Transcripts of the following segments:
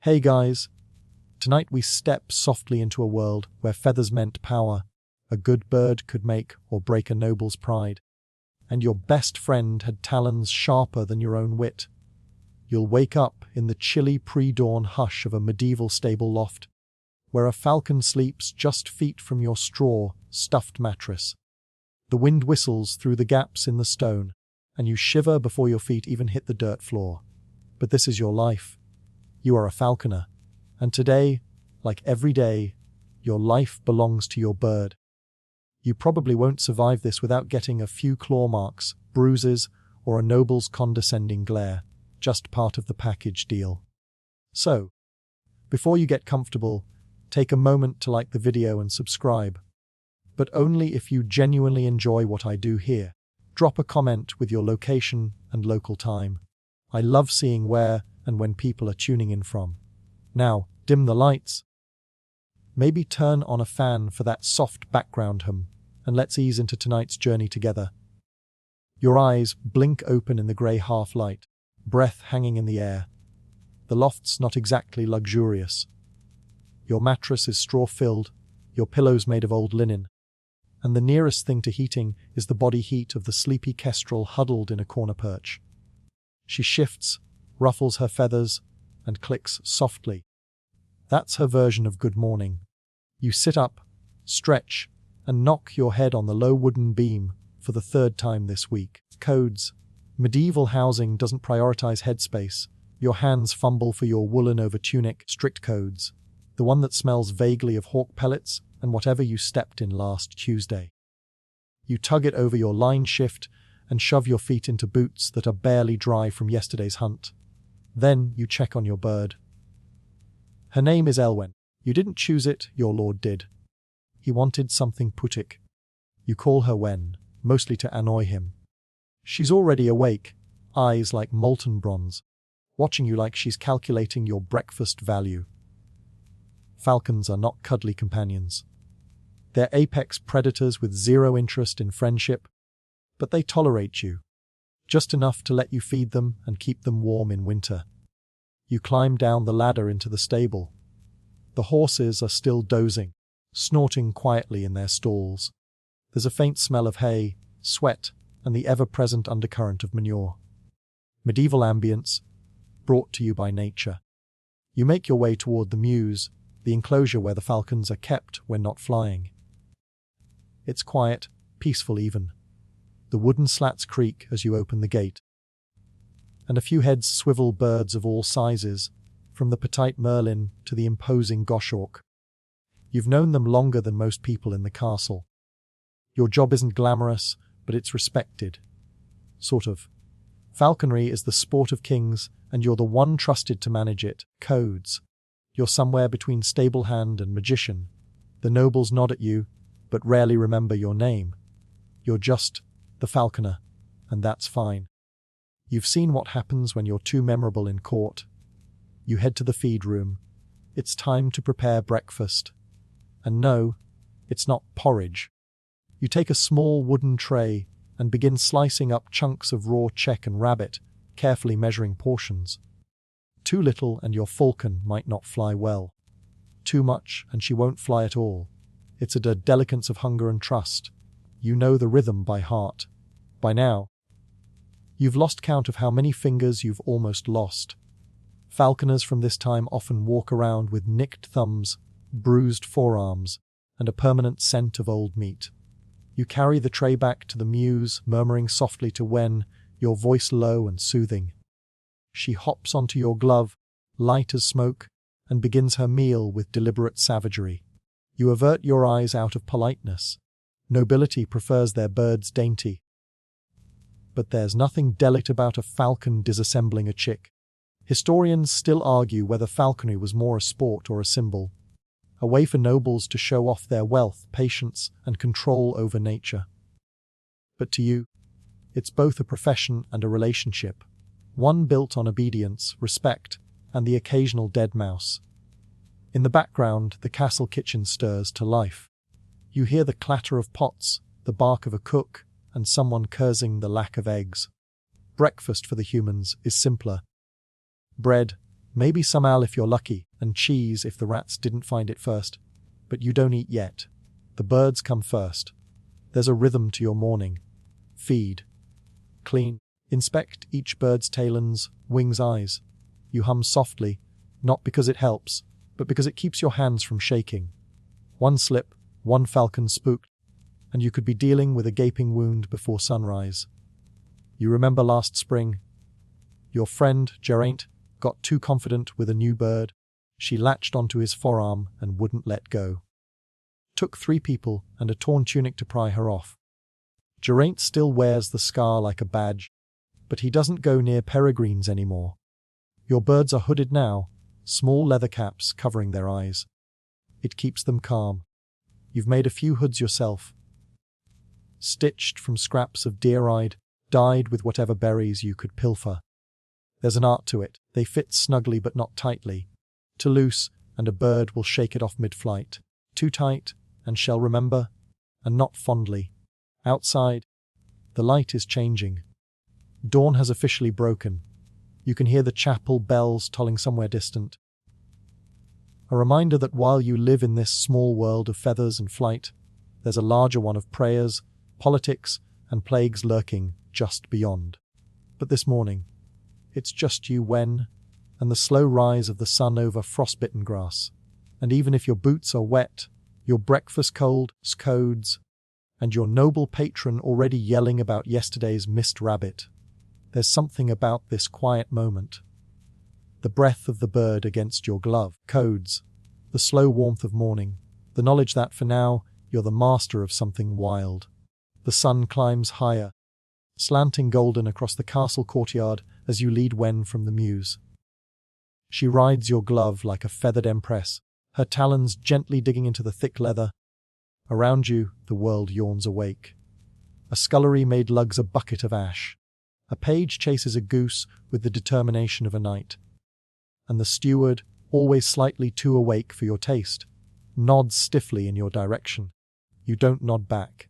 Hey guys, tonight we step softly into a world where feathers meant power, a good bird could make or break a noble's pride, and your best friend had talons sharper than your own wit. You'll wake up in the chilly pre-dawn hush of a medieval stable loft, where a falcon sleeps just feet from your straw, stuffed mattress. The wind whistles through the gaps in the stone, and you shiver before your feet even hit the dirt floor. But this is your life. You are a falconer, and today, like every day, your life belongs to your bird. You probably won't survive this without getting a few claw marks, bruises, or a noble's condescending glare, just part of the package deal. So, before you get comfortable, take a moment to like the video and subscribe. But only if you genuinely enjoy what I do here. Drop a comment with your location and local time. I love seeing where and when people are tuning in from. Now, dim the lights. Maybe turn on a fan for that soft background hum, and let's ease into tonight's journey together. Your eyes blink open in the grey half-light, breath hanging in the air. The loft's not exactly luxurious. Your mattress is straw-filled, your pillows made of old linen, and the nearest thing to heating is the body heat of the sleepy kestrel huddled in a corner perch. She shifts, ruffles her feathers, and clicks softly. That's her version of good morning. You sit up, stretch, and knock your head on the low wooden beam for the third time this week. Codes. Medieval housing doesn't prioritize headspace. Your hands fumble for your woolen over tunic. Strict codes. The one that smells vaguely of hawk pellets and whatever you stepped in last Tuesday. You tug it over your line shift and shove your feet into boots that are barely dry from yesterday's hunt. Then you check on your bird. Her name is Elwen. You didn't choose it, your lord did. He wanted something putic. You call her Wen, mostly to annoy him. She's already awake, eyes like molten bronze, watching you like she's calculating your breakfast value. Falcons are not cuddly companions. They're apex predators with zero interest in friendship, but they tolerate you, just enough to let you feed them and keep them warm in winter. You climb down the ladder into the stable. The horses are still dozing, snorting quietly in their stalls. There's a faint smell of hay, sweat, and the ever-present undercurrent of manure. Medieval ambience, brought to you by nature. You make your way toward the mews, the enclosure where the falcons are kept when not flying. It's quiet, peaceful even. The wooden slats creak as you open the gate. And a few heads swivel, birds of all sizes, from the petite merlin to the imposing goshawk. You've known them longer than most people in the castle. Your job isn't glamorous, but it's respected. Sort of. Falconry is the sport of kings, and you're the one trusted to manage it. Codes. You're somewhere between stable hand and magician. The nobles nod at you, but rarely remember your name. You're just the falconer, and that's fine. You've seen what happens when you're too memorable in court. You head to the feed room. It's time to prepare breakfast. And no, it's not porridge. You take a small wooden tray and begin slicing up chunks of raw check and rabbit, carefully measuring portions. Too little and your falcon might not fly well. Too much and she won't fly at all. It's a delicance of hunger and trust. You know the rhythm by heart. By now, you've lost count of how many fingers you've almost lost. Falconers from this time often walk around with nicked thumbs, bruised forearms, and a permanent scent of old meat. You carry the tray back to the mews, murmuring softly to Wen, your voice low and soothing. She hops onto your glove, light as smoke, and begins her meal with deliberate savagery. You avert your eyes out of politeness. Nobility prefers their birds dainty. But there's nothing delicate about a falcon disassembling a chick. Historians still argue whether falconry was more a sport or a symbol, a way for nobles to show off their wealth, patience, and control over nature. But to you, it's both a profession and a relationship, one built on obedience, respect, and the occasional dead mouse. In the background, the castle kitchen stirs to life. You hear the clatter of pots, the bark of a cook, and someone cursing the lack of eggs. Breakfast for the humans is simpler. Bread, Maybe some owl if you're lucky, and cheese if the rats didn't find it first. But you don't eat yet. The birds come first. There's a rhythm to your morning. Feed. Clean. Inspect each bird's talons, wings, eyes. You hum softly, not because it helps, but because it keeps your hands from shaking. One slip, one falcon spooked, and you could be dealing with a gaping wound before sunrise. You remember last spring? Your friend, Geraint, got too confident with a new bird. She latched onto his forearm and wouldn't let go. Took 3 people and a torn tunic to pry her off. Geraint still wears the scar like a badge, but he doesn't go near peregrines anymore. Your birds are hooded now, small leather caps covering their eyes. It keeps them calm. You've made a few hoods yourself. Stitched from scraps of deer-hide, dyed with whatever berries you could pilfer. There's an art to it. They fit snugly but not tightly. Too loose, and a bird will shake it off mid-flight. Too tight, and shall remember, and not fondly. Outside, the light is changing. Dawn has officially broken. You can hear the chapel bells tolling somewhere distant. A reminder that while you live in this small world of feathers and flight, there's a larger one of prayers, politics, and plagues lurking just beyond. But this morning, it's just you and the slow rise of the sun over frostbitten grass. And even if your boots are wet, your breakfast codes, and your noble patron already yelling about yesterday's missed rabbit, there's something about this quiet moment. The breath of the bird against your glove, codes, the slow warmth of morning, the knowledge that for now you're the master of something wild. The sun climbs higher, slanting golden across the castle courtyard as you lead Wen from the mews. She rides your glove like a feathered empress, her talons gently digging into the thick leather. Around you, the world yawns awake. A scullery maid lugs a bucket of ash. A page chases a goose with the determination of a knight. And the steward, always slightly too awake for your taste, nods stiffly in your direction. You don't nod back.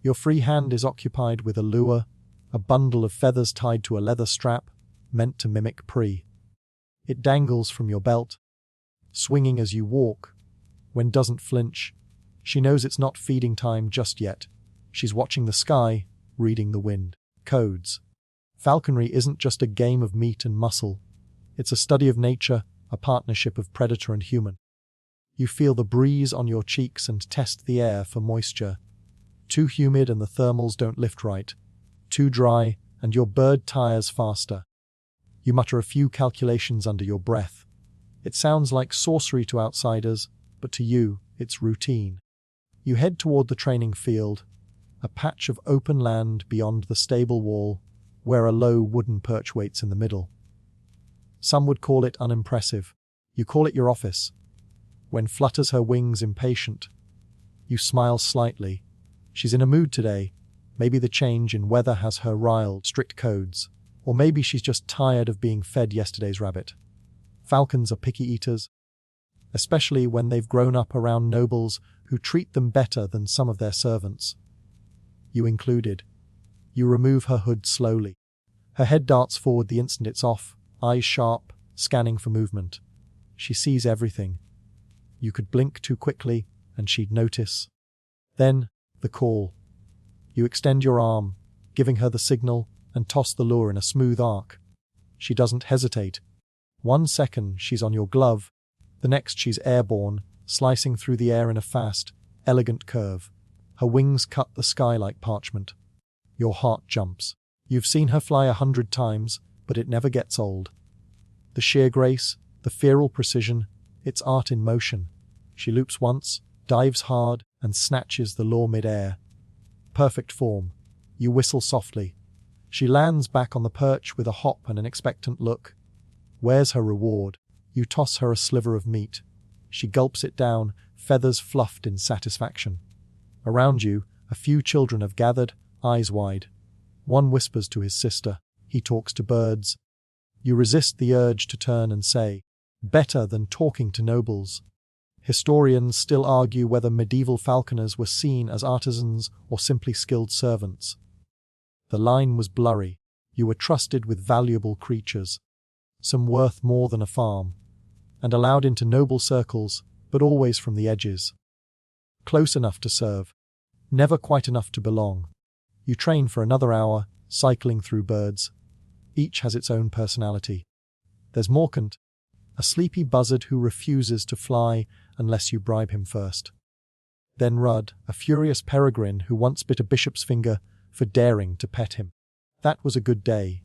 Your free hand is occupied with a lure, a bundle of feathers tied to a leather strap, meant to mimic prey. It dangles from your belt, swinging as you walk. Wen doesn't flinch. She knows it's not feeding time just yet. She's watching the sky, reading the wind. Codes. Falconry isn't just a game of meat and muscle. It's a study of nature, a partnership of predator and human. You feel the breeze on your cheeks and test the air for moisture. Too humid and the thermals don't lift right. Too dry and your bird tires faster. You mutter a few calculations under your breath. It sounds like sorcery to outsiders, but to you, it's routine. You head toward the training field, a patch of open land beyond the stable wall, where a low wooden perch waits in the middle. Some would call it unimpressive. You call it your office. Wen flutters her wings impatient. You smile slightly. She's in a mood today. Maybe the change in weather has her riled, strict codes. Or maybe she's just tired of being fed yesterday's rabbit. Falcons are picky eaters, especially when they've grown up around nobles who treat them better than some of their servants. You included. You remove her hood slowly. Her head darts forward the instant it's off, eyes sharp, scanning for movement. She sees everything. You could blink too quickly, and she'd notice. Then, the call. You extend your arm, giving her the signal, and toss the lure in a smooth arc. She doesn't hesitate. 1 second she's on your glove, the next she's airborne, slicing through the air in a fast, elegant curve. Her wings cut the sky like parchment. Your heart jumps. You've seen her fly 100 times, but it never gets old. The sheer grace, the feral precision, it's art in motion. She loops once, dives hard, and snatches the lure mid-air. Perfect form. You whistle softly. She lands back on the perch with a hop and an expectant look. Where's her reward? You toss her a sliver of meat. She gulps it down, feathers fluffed in satisfaction. Around you, a few children have gathered, eyes wide. One whispers to his sister. He talks to birds. You resist the urge to turn and say, better than talking to nobles. Historians still argue whether medieval falconers were seen as artisans or simply skilled servants. The line was blurry. You were trusted with valuable creatures. some worth more than a farm, and allowed into noble circles, but always from the edges. Close enough to serve, never quite enough to belong. You train for another hour, cycling through birds. Each has its own personality. There's Morcant, a sleepy buzzard who refuses to fly unless you bribe him first. Then Rudd, a furious peregrine who once bit a bishop's finger for daring to pet him. That was a good day.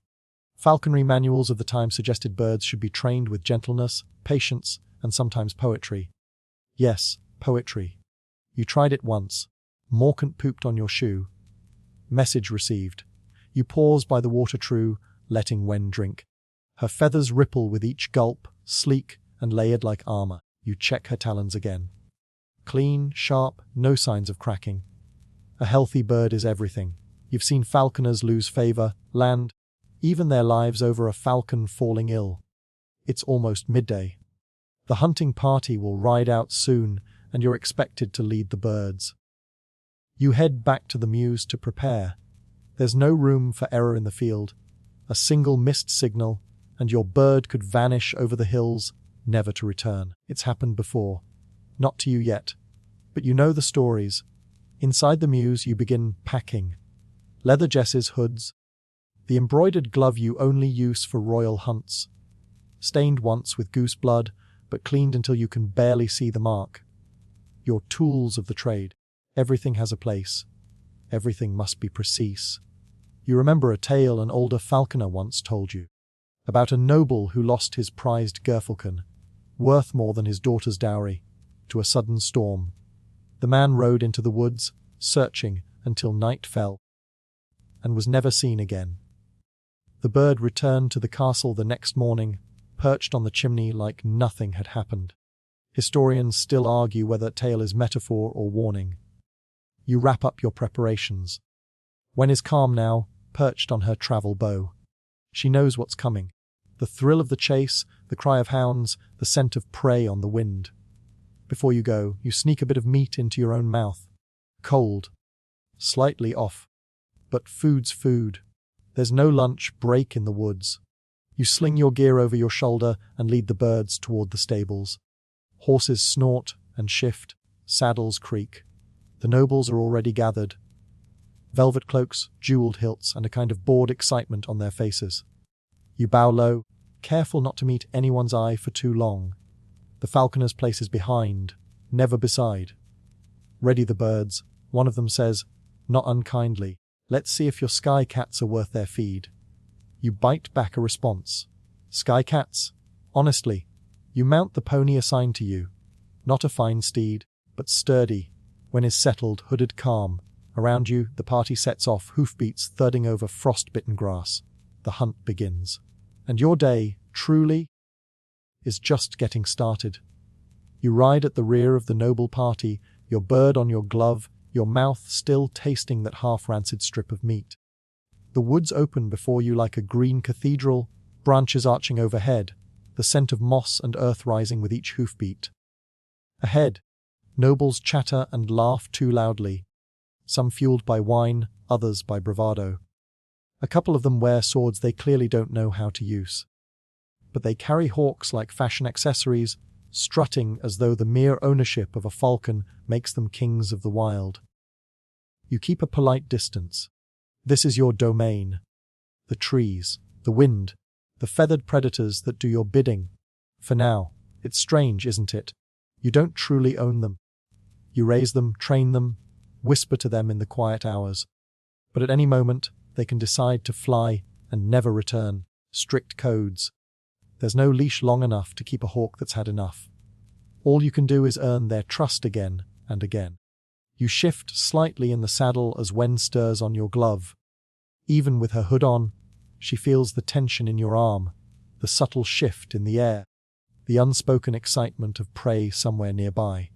Falconry manuals of the time suggested birds should be trained with gentleness, patience, and sometimes poetry. Yes, poetry. You tried it once. Morcant pooped on your shoe. Message received. You pause by the water true, letting Wen drink. Her feathers ripple with each gulp, sleek and layered like armor. You check her talons again. Clean, sharp, no signs of cracking. A healthy bird is everything. You've seen falconers lose favor, land, even their lives over a falcon falling ill. It's almost midday. The hunting party will ride out soon, and you're expected to lead the birds. You head back to the mews to prepare. There's no room for error in the field. A single missed signal, and your bird could vanish over the hills, never to return. It's happened before. Not to you yet. But you know the stories. Inside the mews you begin packing. Leather jesses, hoods. The embroidered glove you only use for royal hunts. Stained once with goose blood, but cleaned until you can barely see the mark. Your tools of the trade. Everything has a place. Everything must be precise. You remember a tale an older falconer once told you. About a noble who lost his prized gerfalcon, worth more than his daughter's dowry, to a sudden storm. The man rode into the woods, searching until night fell, and was never seen again. The bird returned to the castle the next morning, perched on the chimney like nothing had happened. Historians still argue whether that tale is metaphor or warning. You wrap up your preparations. Wen is calm now, perched on her travel bow. She knows what's coming. The thrill of the chase, the cry of hounds, the scent of prey on the wind. Before you go, you sneak a bit of meat into your own mouth. Cold. Slightly off. But food's food. There's no lunch break in the woods. You sling your gear over your shoulder and lead the birds toward the stables. Horses snort and shift, saddles creak. The nobles are already gathered. Velvet cloaks, jeweled hilts, and a kind of bored excitement on their faces. You bow low, careful not to meet anyone's eye for too long. The falconer's place is behind, never beside. Ready the birds, one of them says, not unkindly, let's see if your sky cats are worth their feed. You bite back a response. Sky cats? Honestly, you mount the pony assigned to you. Not a fine steed, but sturdy. When is settled, hooded calm. Around you, the party sets off, hoofbeats thudding over frost-bitten grass. The hunt begins. And your day, truly, is just getting started. You ride at the rear of the noble party, your bird on your glove, your mouth still tasting that half-rancid strip of meat. The woods open before you like a green cathedral, branches arching overhead, the scent of moss and earth rising with each hoofbeat. Ahead, nobles chatter and laugh too loudly, some fueled by wine, others by bravado. A couple of them wear swords they clearly don't know how to use. But they carry hawks like fashion accessories, strutting as though the mere ownership of a falcon makes them kings of the wild. You keep a polite distance. This is your domain. The trees, the wind, the feathered predators that do your bidding. For now, it's strange, isn't it? You don't truly own them. You raise them, train them, whisper to them in the quiet hours. But at any moment, they can decide to fly and never return. Strict codes. There's no leash long enough to keep a hawk that's had enough. All you can do is earn their trust again and again. You shift slightly in the saddle as Wen stirs on your glove. Even with her hood on, she feels the tension in your arm, the subtle shift in the air, the unspoken excitement of prey somewhere nearby.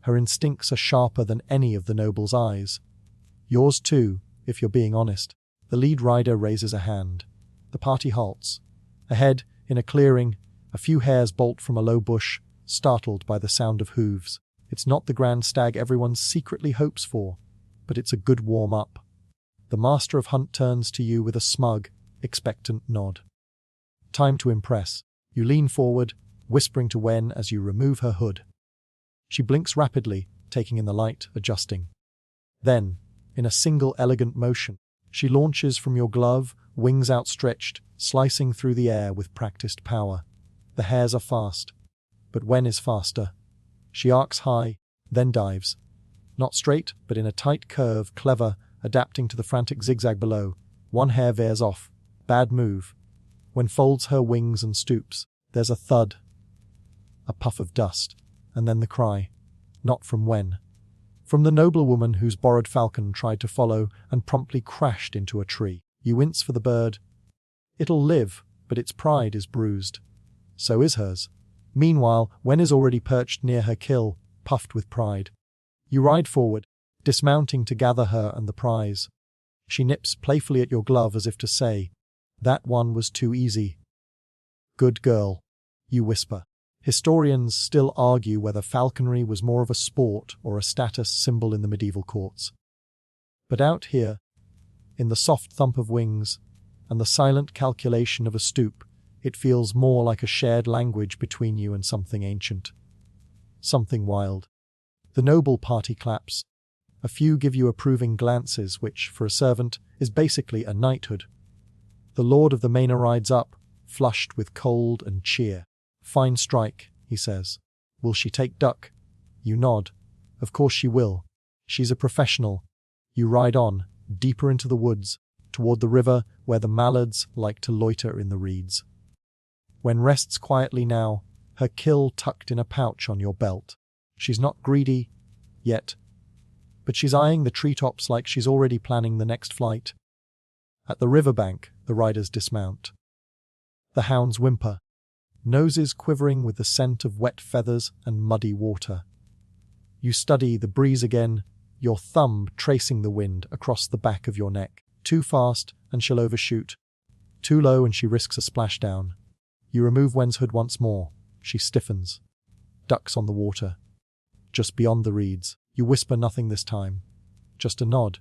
Her instincts are sharper than any of the noble's eyes. Yours too, if you're being honest. The lead rider raises a hand. The party halts. Ahead, in a clearing, a few hares bolt from a low bush, startled by the sound of hooves. It's not the grand stag everyone secretly hopes for, but it's a good warm-up. The master of hunt turns to you with a smug, expectant nod. Time to impress. You lean forward, whispering to Wen as you remove her hood. She blinks rapidly, taking in the light, adjusting. Then, in a single elegant motion, she launches from your glove, wings outstretched, slicing through the air with practiced power. The hairs are fast, but Wen is faster. She arcs high, then dives. Not straight, but in a tight curve, clever, adapting to the frantic zigzag below. One hair veers off. Bad move. Wen folds her wings and stoops. There's a thud. A puff of dust. And then the cry. Not from Wen. From the noblewoman whose borrowed falcon tried to follow and promptly crashed into a tree. You wince for the bird. It'll live, but its pride is bruised. So is hers. Meanwhile, Wen is already perched near her kill, puffed with pride. You ride forward, dismounting to gather her and the prize. She nips playfully at your glove as if to say, "That one was too easy." "Good girl," you whisper. Historians still argue whether falconry was more of a sport or a status symbol in the medieval courts. But out here, in the soft thump of wings and the silent calculation of a stoop, it feels more like a shared language between you and something ancient. Something wild. The noble party claps. A few give you approving glances, which, for a servant, is basically a knighthood. The lord of the manor rides up, flushed with cold and cheer. "Fine strike," he says. "Will she take duck?" You nod. Of course she will. She's a professional. You ride on, deeper into the woods, toward the river where the mallards like to loiter in the reeds. Wen rests quietly now, her kill tucked in a pouch on your belt. She's not greedy, yet, but she's eyeing the treetops like she's already planning the next flight. At the riverbank, the riders dismount. The hounds whimper, noses quivering with the scent of wet feathers and muddy water. You study the breeze again, your thumb tracing the wind across the back of your neck. Too fast, and she'll overshoot. Too low, and she risks a splashdown. You remove Wen's hood once more. She stiffens. Ducks on the water. Just beyond the reeds. You whisper nothing this time. Just a nod.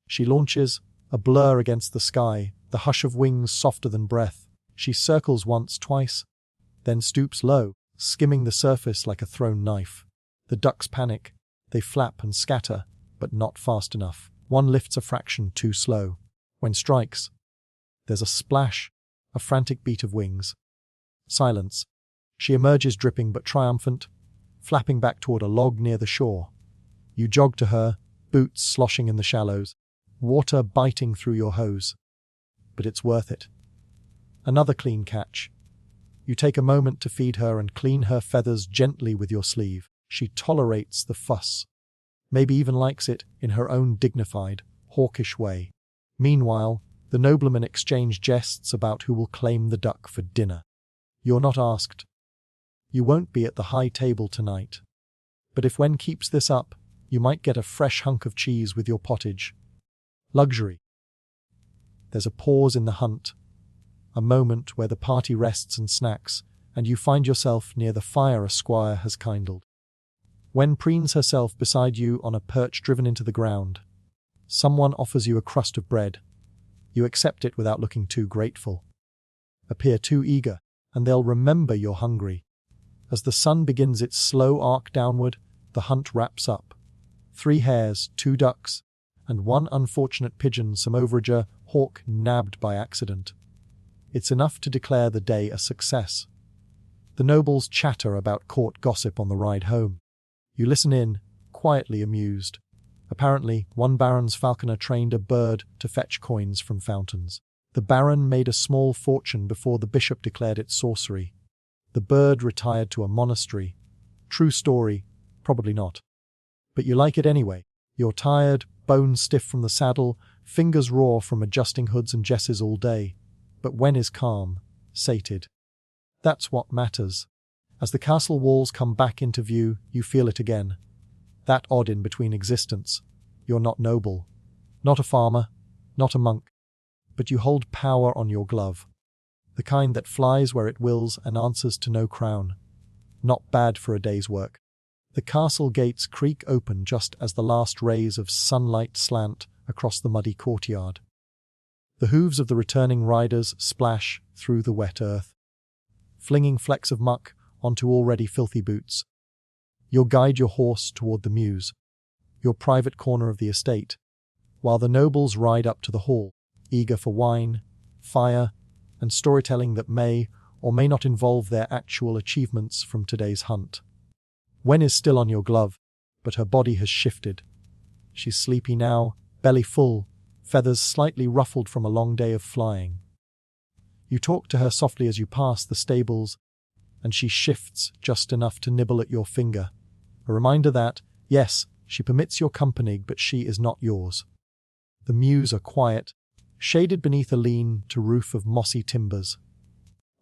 She launches, a blur against the sky, the hush of wings softer than breath. She circles once, twice, then stoops low, skimming the surface like a thrown knife. The ducks panic. They flap and scatter, but not fast enough. One lifts a fraction too slow. Wen strikes. There's a splash, a frantic beat of wings. Silence. She emerges dripping but triumphant, flapping back toward a log near the shore. You jog to her, boots sloshing in the shallows, water biting through your hose. But it's worth it. Another clean catch. You take a moment to feed her and clean her feathers gently with your sleeve. She tolerates the fuss. Maybe even likes it in her own dignified, hawkish way. Meanwhile, the noblemen exchange jests about who will claim the duck for dinner. You're not asked. You won't be at the high table tonight. But if Wen keeps this up, you might get a fresh hunk of cheese with your pottage. Luxury. There's a pause in the hunt, a moment where the party rests and snacks, and you find yourself near the fire a squire has kindled. Wen preens herself beside you on a perch driven into the ground. Someone offers you a crust of bread. You accept it without looking too grateful. Appear too eager, and they'll remember you're hungry. As the sun begins its slow arc downward, the hunt wraps up. 3 hares, 2 ducks, and 1 unfortunate pigeon, some overager hawk nabbed by accident. It's enough to declare the day a success. The nobles chatter about court gossip on the ride home. You listen in, quietly amused. Apparently, one baron's falconer trained a bird to fetch coins from fountains. The baron made a small fortune before the bishop declared it sorcery. The bird retired to a monastery. True story? Probably not. But you like it anyway. You're tired, bones stiff from the saddle, fingers raw from adjusting hoods and jesses all day. But Wen is calm, sated. That's what matters. As the castle walls come back into view, you feel it again. That odd in-between existence. You're not noble, not a farmer, not a monk, but you hold power on your glove. The kind that flies where it wills and answers to no crown. Not bad for a day's work. The castle gates creak open just as the last rays of sunlight slant across the muddy courtyard. The hooves of the returning riders splash through the wet earth, flinging flecks of muck onto already filthy boots. You'll guide your horse toward the mews, your private corner of the estate, while the nobles ride up to the hall, eager for wine, fire, and storytelling that may or may not involve their actual achievements from today's hunt. Wen is still on your glove, but her body has shifted. She's sleepy now, belly full, feathers slightly ruffled from a long day of flying. You talk to her softly as you pass the stables, and she shifts just enough to nibble at your finger. A reminder that, yes, she permits your company, but she is not yours. The mews are quiet, shaded beneath a lean-to-roof of mossy timbers.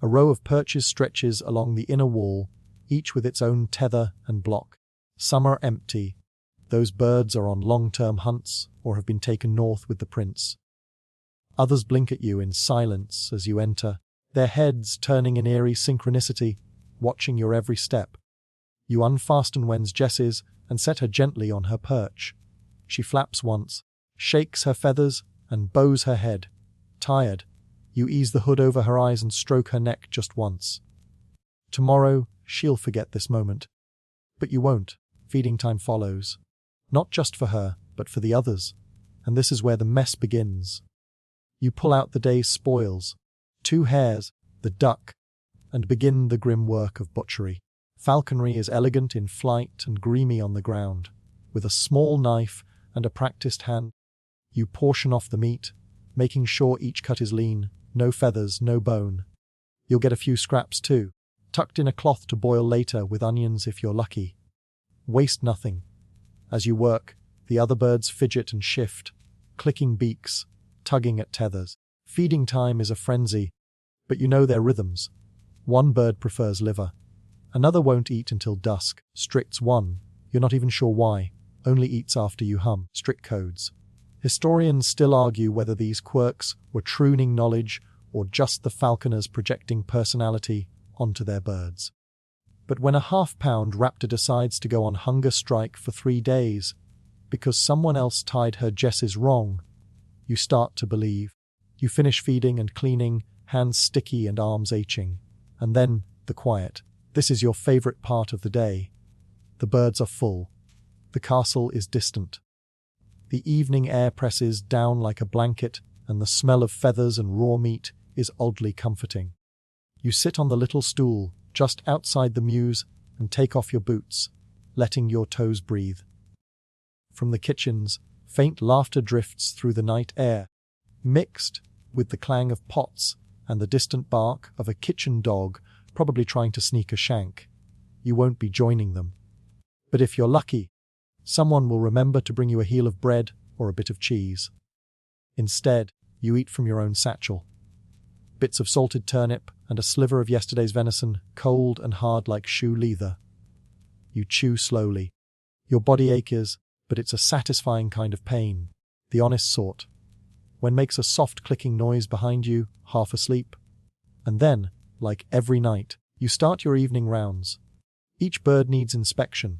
A row of perches stretches along the inner wall, each with its own tether and block. Some are empty. Those birds are on long-term hunts or have been taken north with the prince. Others blink at you in silence as you enter, their heads turning in eerie synchronicity, watching your every step. You unfasten Wen's jesses and set her gently on her perch. She flaps once, shakes her feathers, and bows her head. Tired, you ease the hood over her eyes and stroke her neck just once. Tomorrow, she'll forget this moment. But you won't. Feeding time follows. Not just for her, but for the others. And this is where the mess begins. You pull out the day's spoils, 2 hares, the duck, and begin the grim work of butchery. Falconry is elegant in flight and grimy on the ground. With a small knife and a practiced hand, you portion off the meat, making sure each cut is lean, no feathers, no bone. You'll get a few scraps too, tucked in a cloth to boil later with onions if you're lucky. Waste nothing. As you work, the other birds fidget and shift, clicking beaks, tugging at tethers. Feeding time is a frenzy, but you know their rhythms. One bird prefers liver. Another won't eat until dusk. Strict's one. You're not even sure why. Only eats after you hum. Strict codes. Historians still argue whether these quirks were true knowledge or just the falconers projecting personality onto their birds. But when a half-pound raptor decides to go on hunger strike for 3 days because someone else tied her jesses wrong, you start to believe. You finish feeding and cleaning, hands sticky and arms aching. And then, the quiet. This is your favorite part of the day. The birds are full. The castle is distant. The evening air presses down like a blanket, and the smell of feathers and raw meat is oddly comforting. You sit on the little stool just outside the mews and take off your boots, letting your toes breathe. From the kitchens, faint laughter drifts through the night air, mixed with the clang of pots and the distant bark of a kitchen dog probably trying to sneak a shank. You won't be joining them. But if you're lucky, someone will remember to bring you a heel of bread or a bit of cheese. Instead, you eat from your own satchel. Bits of salted turnip and a sliver of yesterday's venison, cold and hard like shoe leather. You chew slowly. Your body aches, but it's a satisfying kind of pain, the honest sort. Wen makes a soft clicking noise behind you, half asleep. And then, like every night, you start your evening rounds. Each bird needs inspection.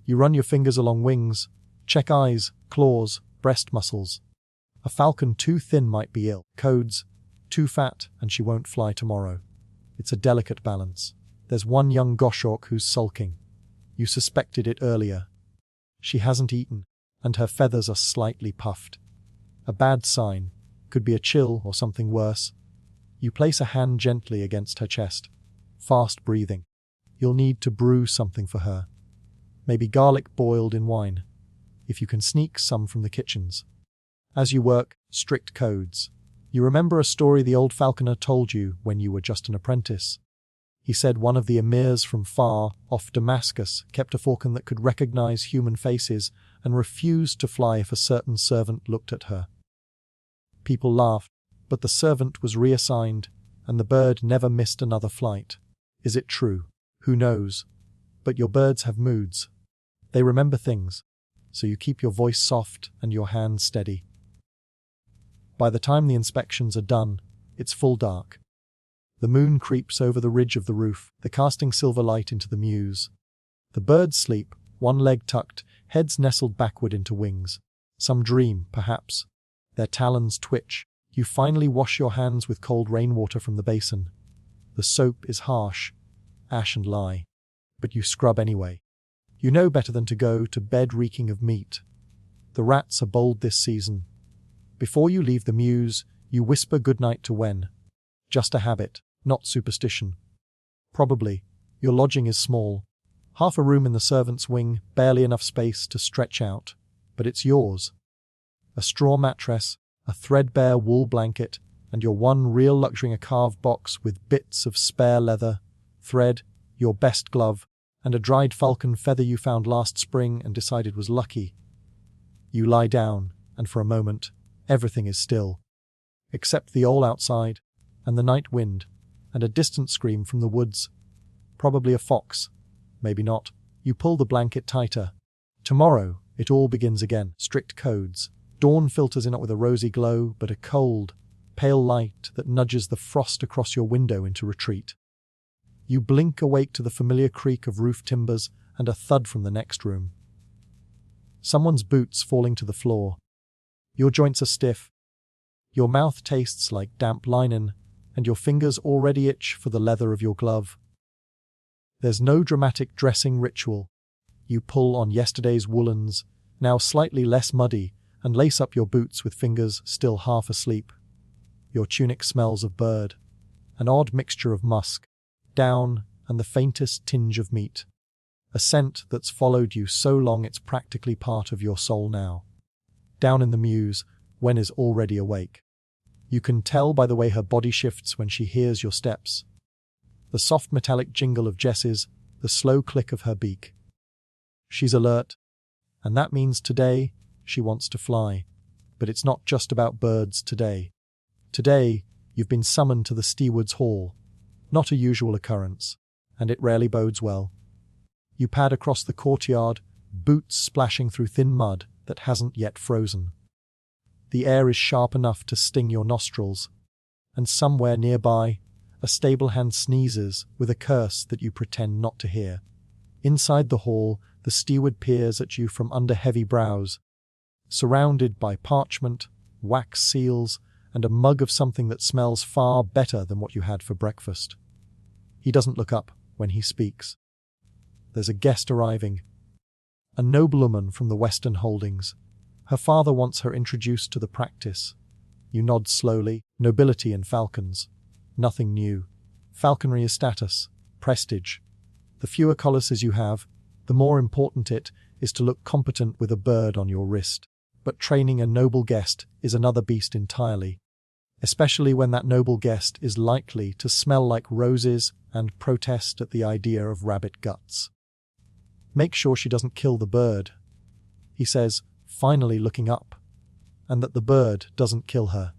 You run your fingers along wings, check eyes, claws, breast muscles. A falcon too thin might be ill. Codes, too fat and she won't fly tomorrow. It's a delicate balance. There's one young goshawk who's sulking. You suspected it earlier. She hasn't eaten, and her feathers are slightly puffed. A bad sign. Could be a chill or something worse. You place a hand gently against her chest. Fast breathing. You'll need to brew something for her. Maybe garlic boiled in wine, if you can sneak some from the kitchens. As you work, strict codes. You remember a story the old falconer told you when you were just an apprentice. He said one of the emirs from far off Damascus kept a falcon that could recognize human faces and refused to fly if a certain servant looked at her. People laughed, but the servant was reassigned, and the bird never missed another flight. Is it true? Who knows? But your birds have moods. They remember things, so you keep your voice soft and your hands steady. By the time the inspections are done, it's full dark. The moon creeps over the ridge of the roof, casting silver light into the mews. The birds sleep, one leg tucked, heads nestled backward into wings. Some dream, perhaps. Their talons twitch. You finally wash your hands with cold rainwater from the basin. The soap is harsh, ash and lye, but you scrub anyway. You know better than to go to bed reeking of meat. The rats are bold this season. Before you leave the mews, you whisper goodnight to Wen. Just a habit, not superstition. Probably. Your lodging is small. Half a room in the servants' wing, barely enough space to stretch out. But it's yours. A straw mattress, a threadbare wool blanket, and your one real luxury, a carved box with bits of spare leather, thread, your best glove, and a dried falcon feather you found last spring and decided was lucky. You lie down, and for a moment, everything is still, except the owl outside, and the night wind, and a distant scream from the woods. Probably a fox. Maybe not. You pull the blanket tighter. Tomorrow, it all begins again. Strict codes. Dawn filters in it with a rosy glow, but a cold, pale light that nudges the frost across your window into retreat. You blink awake to the familiar creak of roof timbers and a thud from the next room. Someone's boots falling to the floor. Your joints are stiff. Your mouth tastes like damp linen, and your fingers already itch for the leather of your glove. There's no dramatic dressing ritual. You pull on yesterday's woolens, now slightly less muddy, and lace up your boots with fingers still half asleep. Your tunic smells of bird, an odd mixture of musk, down, and the faintest tinge of meat. A scent that's followed you so long it's practically part of your soul now. Down in the mews, Wen is already awake. You can tell by the way her body shifts when she hears your steps. The soft metallic jingle of Jess's, the slow click of her beak. She's alert, and that means today she wants to fly. But it's not just about birds today. Today, you've been summoned to the steward's hall. Not a usual occurrence, and it rarely bodes well. You pad across the courtyard, boots splashing through thin mud that hasn't yet frozen. The air is sharp enough to sting your nostrils, and somewhere nearby, a stable hand sneezes with a curse that you pretend not to hear. Inside the hall, the steward peers at you from under heavy brows, surrounded by parchment, wax seals, and a mug of something that smells far better than what you had for breakfast. He doesn't look up when he speaks. There's a guest arriving. A noblewoman from the Western Holdings. Her father wants her introduced to the practice. You nod slowly. Nobility and falcons. Nothing new. Falconry is status, prestige. The fewer colaces you have, the more important it is to look competent with a bird on your wrist. But training a noble guest is another beast entirely, especially when that noble guest is likely to smell like roses and protest at the idea of rabbit guts. Make sure she doesn't kill the bird, he says, finally looking up, and that the bird doesn't kill her.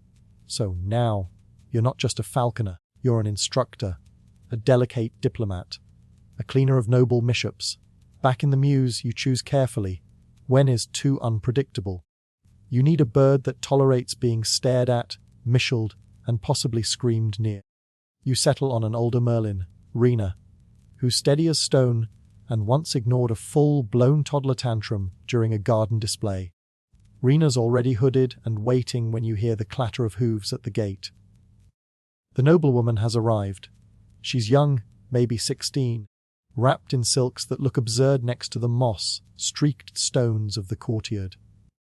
So now, you're not just a falconer, you're an instructor, a delicate diplomat, a cleaner of noble mishaps. Back in the mews, you choose carefully. Wen is too unpredictable. You need a bird that tolerates being stared at, misheled, and possibly screamed near. You settle on an older merlin, Rena, who's steady as stone and once ignored a full-blown toddler tantrum during a garden display. Rena's already hooded and waiting when you hear the clatter of hooves at the gate. The noblewoman has arrived. She's young, maybe 16, wrapped in silks that look absurd next to the moss-streaked stones of the courtyard.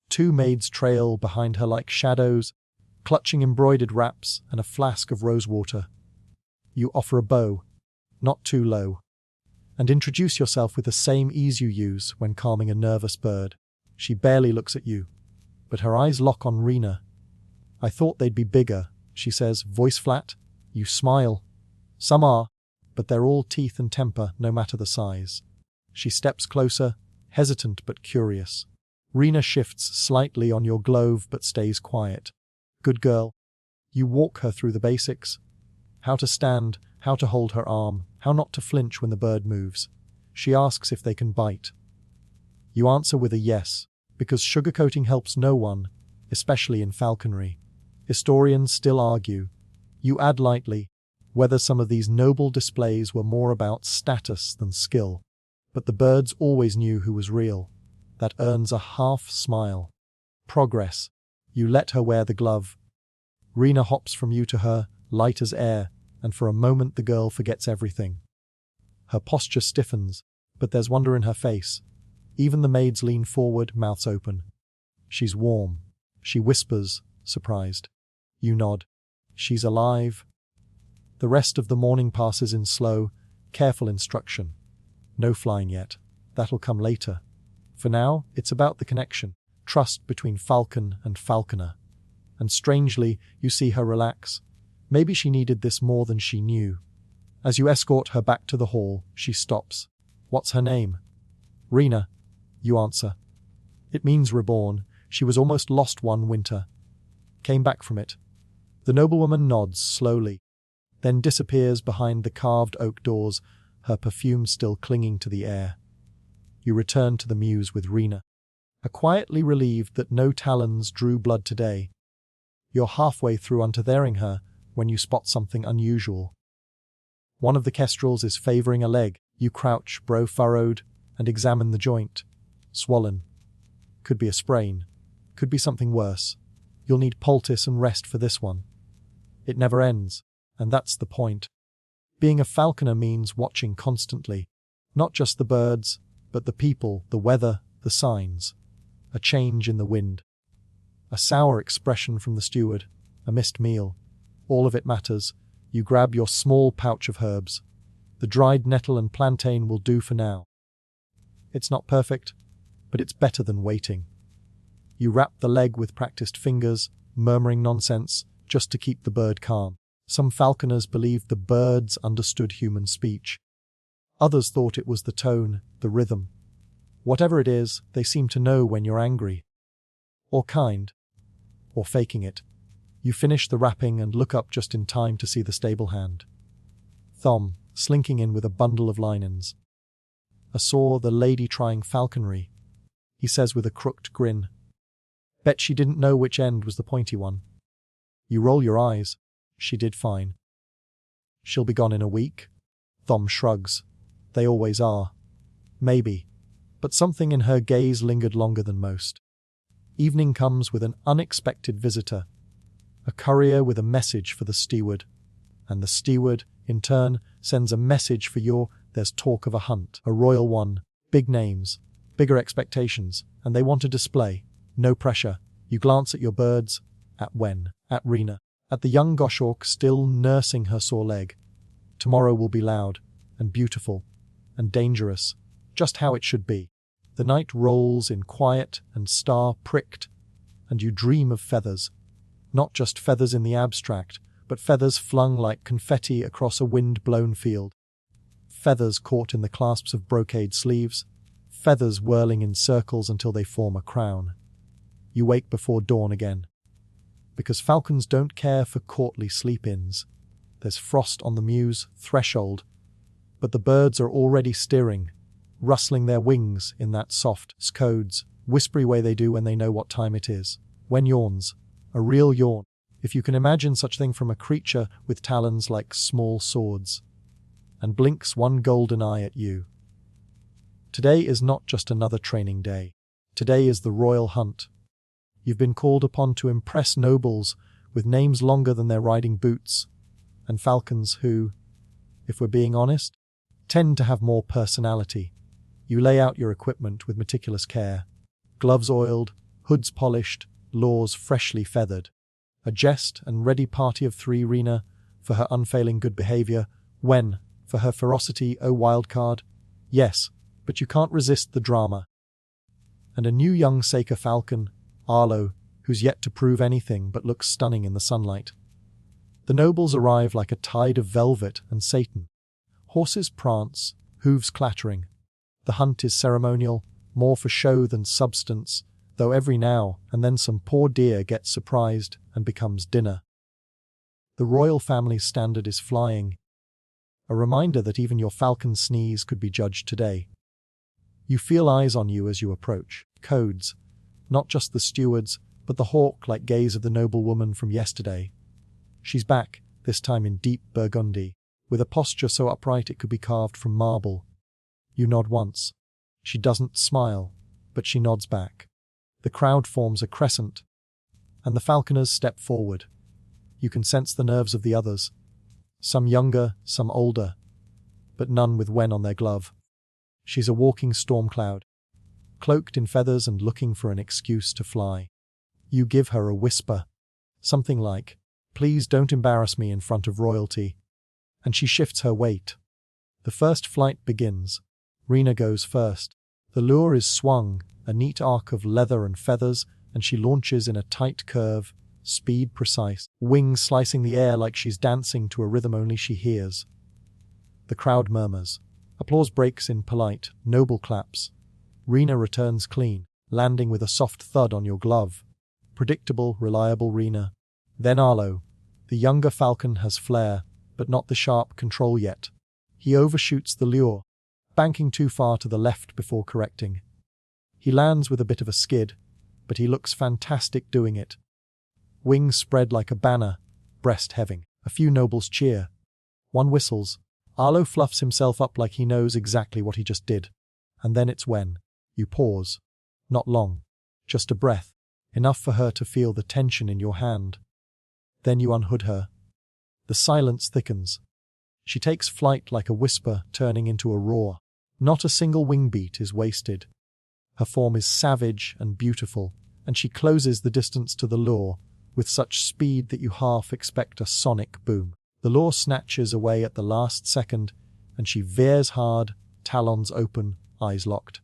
Two maids trail behind her like shadows, clutching embroidered wraps and a flask of rosewater. You offer a bow, not too low, and introduce yourself with the same ease you use when calming a nervous bird. She barely looks at you, but her eyes lock on Rena. I thought they'd be bigger, she says, voice flat. You smile. Some are, but they're all teeth and temper, no matter the size. She steps closer, hesitant but curious. Rena shifts slightly on your glove but stays quiet. Good girl. You walk her through the basics. How to stand, how to hold her arm, how not to flinch when the bird moves. She asks if they can bite. You answer with a yes, because sugarcoating helps no one, especially in falconry. Historians still argue. You add lightly, whether some of these noble displays were more about status than skill. But the birds always knew who was real. That earns a half smile. Progress. You let her wear the glove. Rena hops from you to her, light as air, and for a moment the girl forgets everything. Her posture stiffens, but there's wonder in her face. Even the maids lean forward, mouths open. She's warm. She whispers, surprised. You nod. She's alive. The rest of the morning passes in slow, careful instruction. No flying yet. That'll come later. For now, it's about the connection, trust between Falcon and Falconer. And strangely, you see her relax. Maybe she needed this more than she knew. As you escort her back to the hall, she stops. What's her name? Rena, you answer. It means reborn. She was almost lost one winter. Came back from it. The noblewoman nods slowly, then disappears behind the carved oak doors, her perfume still clinging to the air. You return to the mews with Rena, quietly relieved that no talons drew blood today. You're halfway through untethering her when you spot something unusual. One of the kestrels is favoring a leg. You crouch, brow furrowed, and examine the joint. Swollen. Could be a sprain. Could be something worse. You'll need poultice and rest for this one. It never ends, and that's the point. Being a falconer means watching constantly. Not just the birds, but the people, the weather, the signs. A change in the wind. A sour expression from the steward. A missed meal. All of it matters. You grab your small pouch of herbs. The dried nettle and plantain will do for now. It's not perfect, but it's better than waiting. You wrap the leg with practiced fingers, murmuring nonsense, just to keep the bird calm. Some falconers believed the birds understood human speech. Others thought it was the tone, the rhythm. Whatever it is, they seem to know when you're angry. Or kind. Or faking it. You finish the wrapping and look up just in time to see the stable hand. Thom, slinking in with a bundle of linens. I saw the lady trying falconry, he says with a crooked grin. Bet she didn't know which end was the pointy one. You roll your eyes. She did fine. She'll be gone in a week? Thom shrugs. They always are. Maybe. But something in her gaze lingered longer than most. Evening comes with an unexpected visitor. A courier with a message for the steward. And the steward, in turn, sends a message for there's talk of a hunt, a royal one, big names, bigger expectations, and they want a display. No pressure. You glance at your birds. At Rena. At the young goshawk still nursing her sore leg. Tomorrow will be loud, and beautiful, and dangerous, just how it should be. The night rolls in quiet and star-pricked, and you dream of feathers. Not just feathers in the abstract, but feathers flung like confetti across a wind-blown field. Feathers caught in the clasps of brocade sleeves. Feathers whirling in circles until they form a crown. You wake before dawn again. Because falcons don't care for courtly sleep-ins. There's frost on the mew's threshold, but the birds are already stirring, rustling their wings in that soft, scodes, whispery way they do when they know what time it is. When yawns, a real yawn, if you can imagine such thing from a creature with talons like small swords, and blinks one golden eye at you. Today is not just another training day. Today is the royal hunt. You've been called upon to impress nobles with names longer than their riding boots, and falcons who, if we're being honest, tend to have more personality. You lay out your equipment with meticulous care. Gloves oiled, hoods polished, lores freshly feathered. A jest and ready party of 3 Rena for her unfailing good behavior, Wen for her ferocity, oh wildcard. Yes, but you can't resist the drama. And a new young Saker falcon, Arlo, who's yet to prove anything but looks stunning in the sunlight. The nobles arrive like a tide of velvet and Satan. Horses prance, hooves clattering. The hunt is ceremonial, more for show than substance, though every now and then some poor deer gets surprised and becomes dinner. The royal family's standard is flying. A reminder that even your falcon sneeze could be judged today. You feel eyes on you as you approach. Codes. Not just the stewards, but the hawk-like gaze of the noblewoman from yesterday. She's back, this time in deep burgundy, with a posture so upright it could be carved from marble. You nod once. She doesn't smile, but she nods back. The crowd forms a crescent, and the falconers step forward. You can sense the nerves of the others. Some younger, some older, but none with Wen on their glove. She's a walking storm cloud, cloaked in feathers and looking for an excuse to fly. You give her a whisper, something like, "Please don't embarrass me in front of royalty," and she shifts her weight. The first flight begins. Rena goes first. The lure is swung, a neat arc of leather and feathers, and she launches in a tight curve, speed precise, wings slicing the air like she's dancing to a rhythm only she hears. The crowd murmurs. Applause breaks in polite, noble claps. Rena returns clean, landing with a soft thud on your glove. Predictable, reliable Rena. Then Arlo. The younger falcon has flair, but not the sharp control yet. He overshoots the lure, banking too far to the left before correcting. He lands with a bit of a skid, but he looks fantastic doing it. Wings spread like a banner, breast heaving. A few nobles cheer. One whistles. Arlo fluffs himself up like he knows exactly what he just did. And then it's when you pause. Not long. Just a breath. Enough for her to feel the tension in your hand. Then you unhood her. The silence thickens. She takes flight like a whisper turning into a roar. Not a single wing beat is wasted. Her form is savage and beautiful, and she closes the distance to the lure with such speed that you half expect a sonic boom. The lure snatches away at the last second, and she veers hard, talons open, eyes locked.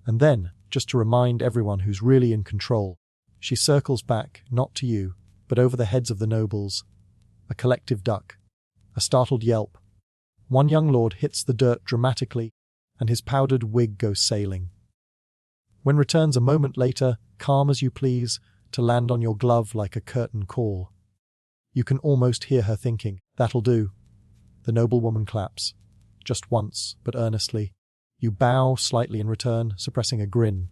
And then, just to remind everyone who's really in control, she circles back, not to you, but over the heads of the nobles. A collective duck. A startled yelp. One young lord hits the dirt dramatically, and his powdered wig goes sailing. Wen returns a moment later, calm as you please, to land on your glove like a curtain call. You can almost hear her thinking, "That'll do." The noblewoman claps. Just once, but earnestly. You bow slightly in return, suppressing a grin.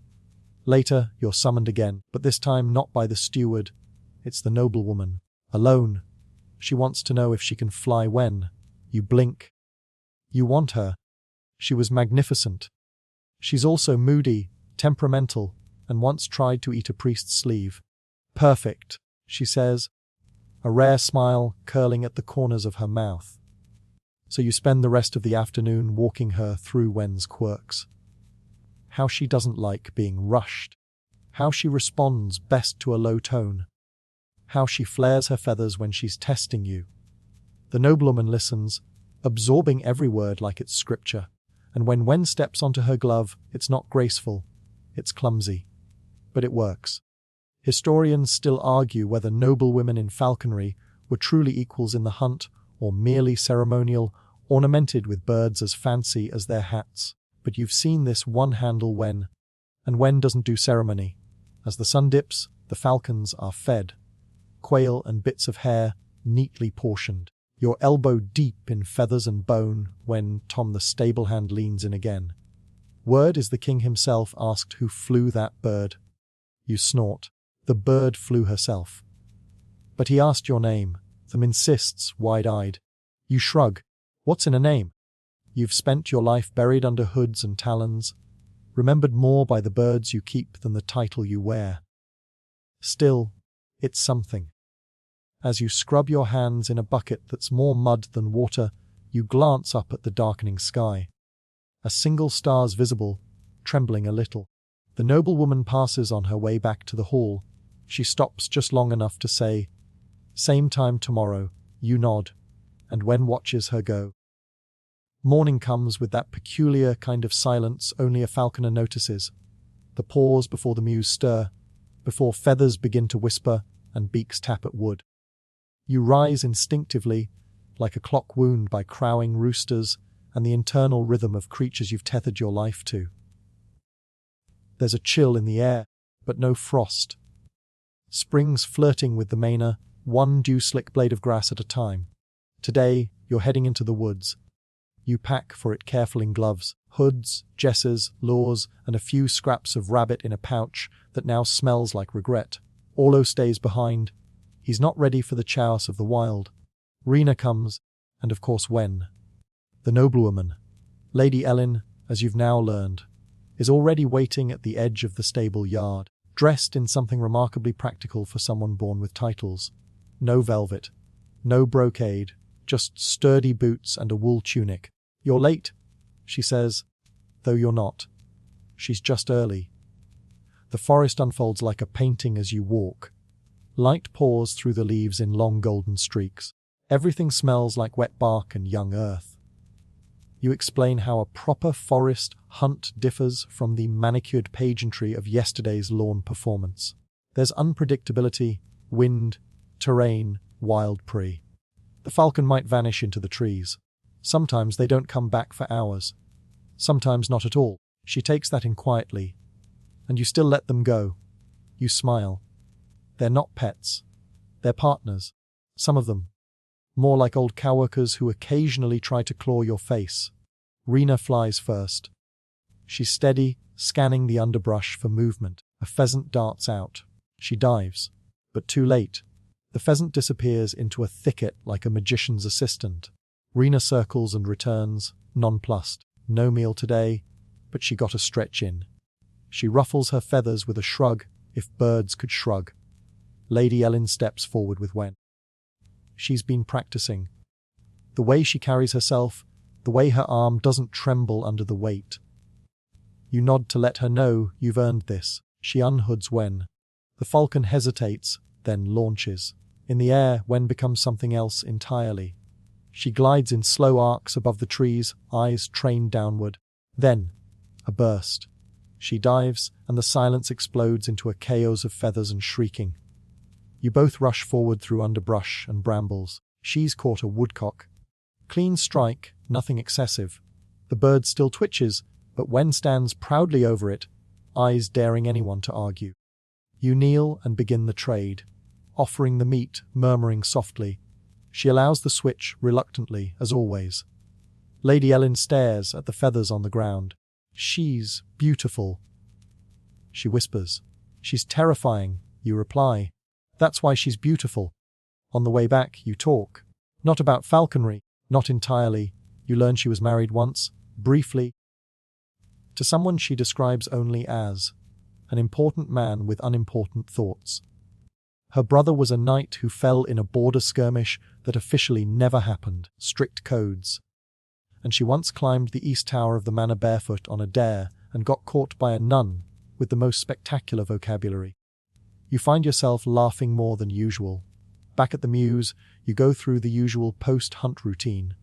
Later, you're summoned again, but this time not by the steward. It's the noblewoman. Alone. She wants to know if she can fly Wen. You blink. You want her. She was magnificent. She's also moody, temperamental, and once tried to eat a priest's sleeve. "Perfect," she says, a rare smile curling at the corners of her mouth. So you spend the rest of the afternoon walking her through Wen's quirks. How she doesn't like being rushed. How she responds best to a low tone. How she flares her feathers when she's testing you. The noblewoman listens, absorbing every word like it's scripture, and when Wen steps onto her glove, it's not graceful, it's clumsy. But it works. Historians still argue whether noblewomen in falconry were truly equals in the hunt or merely ceremonial, ornamented with birds as fancy as their hats. But you've seen this one-handle Wen, and Wen doesn't do ceremony. As the sun dips, the falcons are fed. Quail and bits of hair, neatly portioned. Your elbow deep in feathers and bone when Tom the stable hand leans in again. Word is the king himself asked who flew that bird. You snort. The bird flew herself. But he asked your name. Them insists, wide-eyed. You shrug. What's in a name? You've spent your life buried under hoods and talons, remembered more by the birds you keep than the title you wear. Still, it's something. As you scrub your hands in a bucket that's more mud than water, you glance up at the darkening sky. A single star's visible, trembling a little. The noblewoman passes on her way back to the hall. She stops just long enough to say, "Same time tomorrow." You nod, and Wen watches her go. Morning comes with that peculiar kind of silence only a falconer notices. The pause before the mews stir, before feathers begin to whisper and beaks tap at wood. You rise instinctively, like a clock wound by crowing roosters and the internal rhythm of creatures you've tethered your life to. There's a chill in the air, but no frost. Spring's flirting with the manor, one dew-slick blade of grass at a time. Today, you're heading into the woods. You pack for it careful in gloves, hoods, jesses, lures, and a few scraps of rabbit in a pouch that now smells like regret. Orlo stays behind. He's not ready for the chaos of the wild. Rena comes, and of course Wen. The noblewoman, Lady Ellen, as you've now learned, is already waiting at the edge of the stable yard, dressed in something remarkably practical for someone born with titles. No velvet, no brocade, just sturdy boots and a wool tunic. "You're late," she says, though you're not. She's just early. The forest unfolds like a painting as you walk. Light pours through the leaves in long golden streaks. Everything smells like wet bark and young earth. You explain how a proper forest hunt differs from the manicured pageantry of yesterday's lawn performance. There's unpredictability, wind, terrain, wild prey. The falcon might vanish into the trees. Sometimes they don't come back for hours. Sometimes not at all. She takes that in quietly. And you still let them go. You smile. They're not pets. They're partners. Some of them. More like old coworkers who occasionally try to claw your face. Rena flies first. She's steady, scanning the underbrush for movement. A pheasant darts out. She dives. But too late. The pheasant disappears into a thicket like a magician's assistant. Rena circles and returns, nonplussed. No meal today, but she got a stretch in. She ruffles her feathers with a shrug, if birds could shrug. Lady Ellen steps forward with Wen. She's been practicing. The way she carries herself, the way her arm doesn't tremble under the weight. You nod to let her know you've earned this. She unhoods Wen. The falcon hesitates, then launches. In the air, Wen becomes something else entirely. She glides in slow arcs above the trees, eyes trained downward. Then, a burst. She dives, and the silence explodes into a chaos of feathers and shrieking. You both rush forward through underbrush and brambles. She's caught a woodcock. Clean strike, nothing excessive. The bird still twitches, but Wen stands proudly over it, eyes daring anyone to argue. You kneel and begin the trade, offering the meat, murmuring softly. She allows the switch reluctantly, as always. Lady Ellen stares at the feathers on the ground. "She's beautiful," she whispers. "She's terrifying," you reply. "That's why she's beautiful." On the way back, you talk. Not about falconry, not entirely. You learn she was married once, briefly, to someone she describes only as an important man with unimportant thoughts. Her brother was a knight who fell in a border skirmish that officially never happened. Strict codes. And she once climbed the east tower of the manor barefoot on a dare and got caught by a nun with the most spectacular vocabulary. You find yourself laughing more than usual. Back at the mews, you go through the usual post-hunt routine.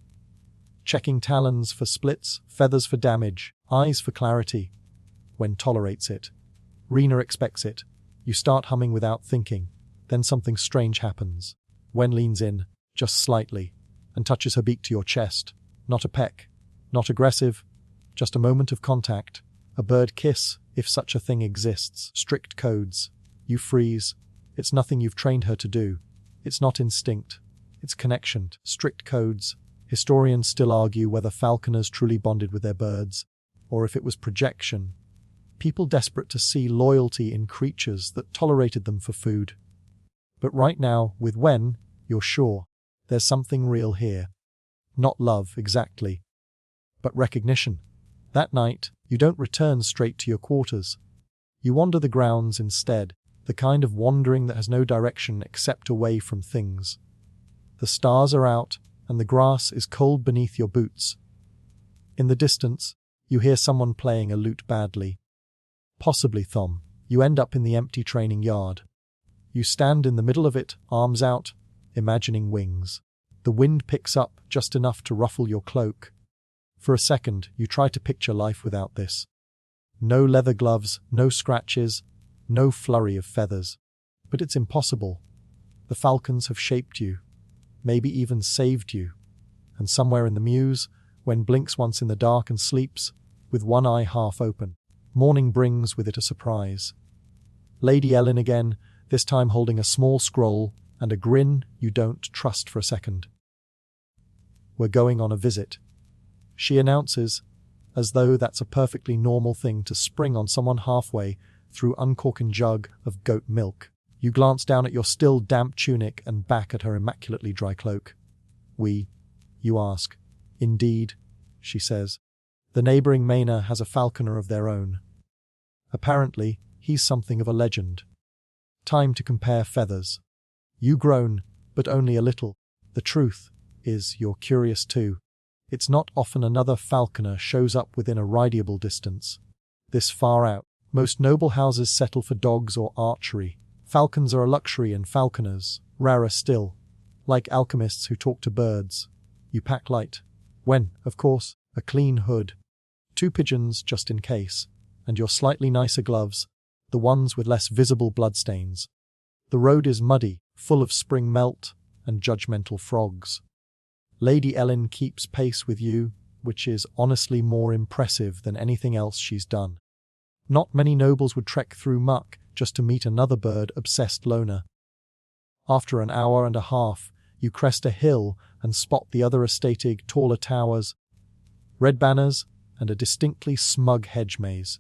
Checking talons for splits, feathers for damage, eyes for clarity. Wen tolerates it. Rena expects it. You start humming without thinking. Then something strange happens. Wen leans in, just slightly, and touches her beak to your chest. Not a peck. Not aggressive. Just a moment of contact. A bird kiss, if such a thing exists. Strict codes. You freeze. It's nothing you've trained her to do. It's not instinct. It's connection. Strict codes. Historians still argue whether falconers truly bonded with their birds, or if it was projection. People desperate to see loyalty in creatures that tolerated them for food. But right now, with Wen, you're sure there's something real here. Not love, exactly, but recognition. That night, you don't return straight to your quarters. You wander the grounds instead, the kind of wandering that has no direction except away from things. The stars are out, and the grass is cold beneath your boots. In the distance, you hear someone playing a lute badly. Possibly Thom. You end up in the empty training yard. You stand in the middle of it, arms out, imagining wings. The wind picks up just enough to ruffle your cloak. For a second, you try to picture life without this. No leather gloves, no scratches, no flurry of feathers. But it's impossible. The falcons have shaped you, maybe even saved you. And somewhere in the mews, Wen blinks once in the dark and sleeps, with one eye half open. Morning brings with it a surprise. Lady Ellen again, this time holding a small scroll and a grin you don't trust for a second. "We're going on a visit," she announces, as though that's a perfectly normal thing to spring on someone halfway through uncorking jug of goat milk. You glance down at your still damp tunic and back at her immaculately dry cloak. "We?" you ask. "Indeed," she says. "The neighboring manor has a falconer of their own. Apparently, he's something of a legend. Time to compare feathers." You groan, but only a little. The truth is you're curious too. It's not often another falconer shows up within a rideable distance. This far out, most noble houses settle for dogs or archery. Falcons are a luxury and falconers, rarer still. Like alchemists who talk to birds. You pack light. When, of course, a clean hood. 2 pigeons just in case, and your slightly nicer gloves, the ones with less visible bloodstains. The road is muddy, full of spring melt and judgmental frogs. Lady Ellen keeps pace with you, which is honestly more impressive than anything else she's done. Not many nobles would trek through muck just to meet another bird-obsessed loner. After an hour and a half, you crest a hill and spot the other estate's taller towers, red banners, and a distinctly smug hedge maze.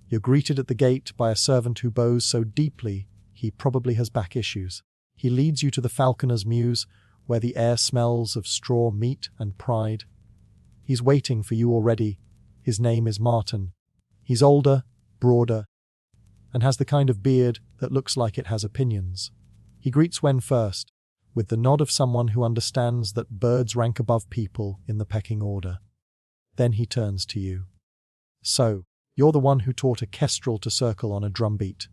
You're greeted at the gate by a servant who bows so deeply he probably has back issues. He leads you to the falconer's mews, where the air smells of straw meat and pride. He's waiting for you already. His name is Martin. He's older, broader, and has the kind of beard that looks like it has opinions. He greets Wen first, with the nod of someone who understands that birds rank above people in the pecking order. Then he turns to you. So, you're the one who taught a kestrel to circle on a drumbeat.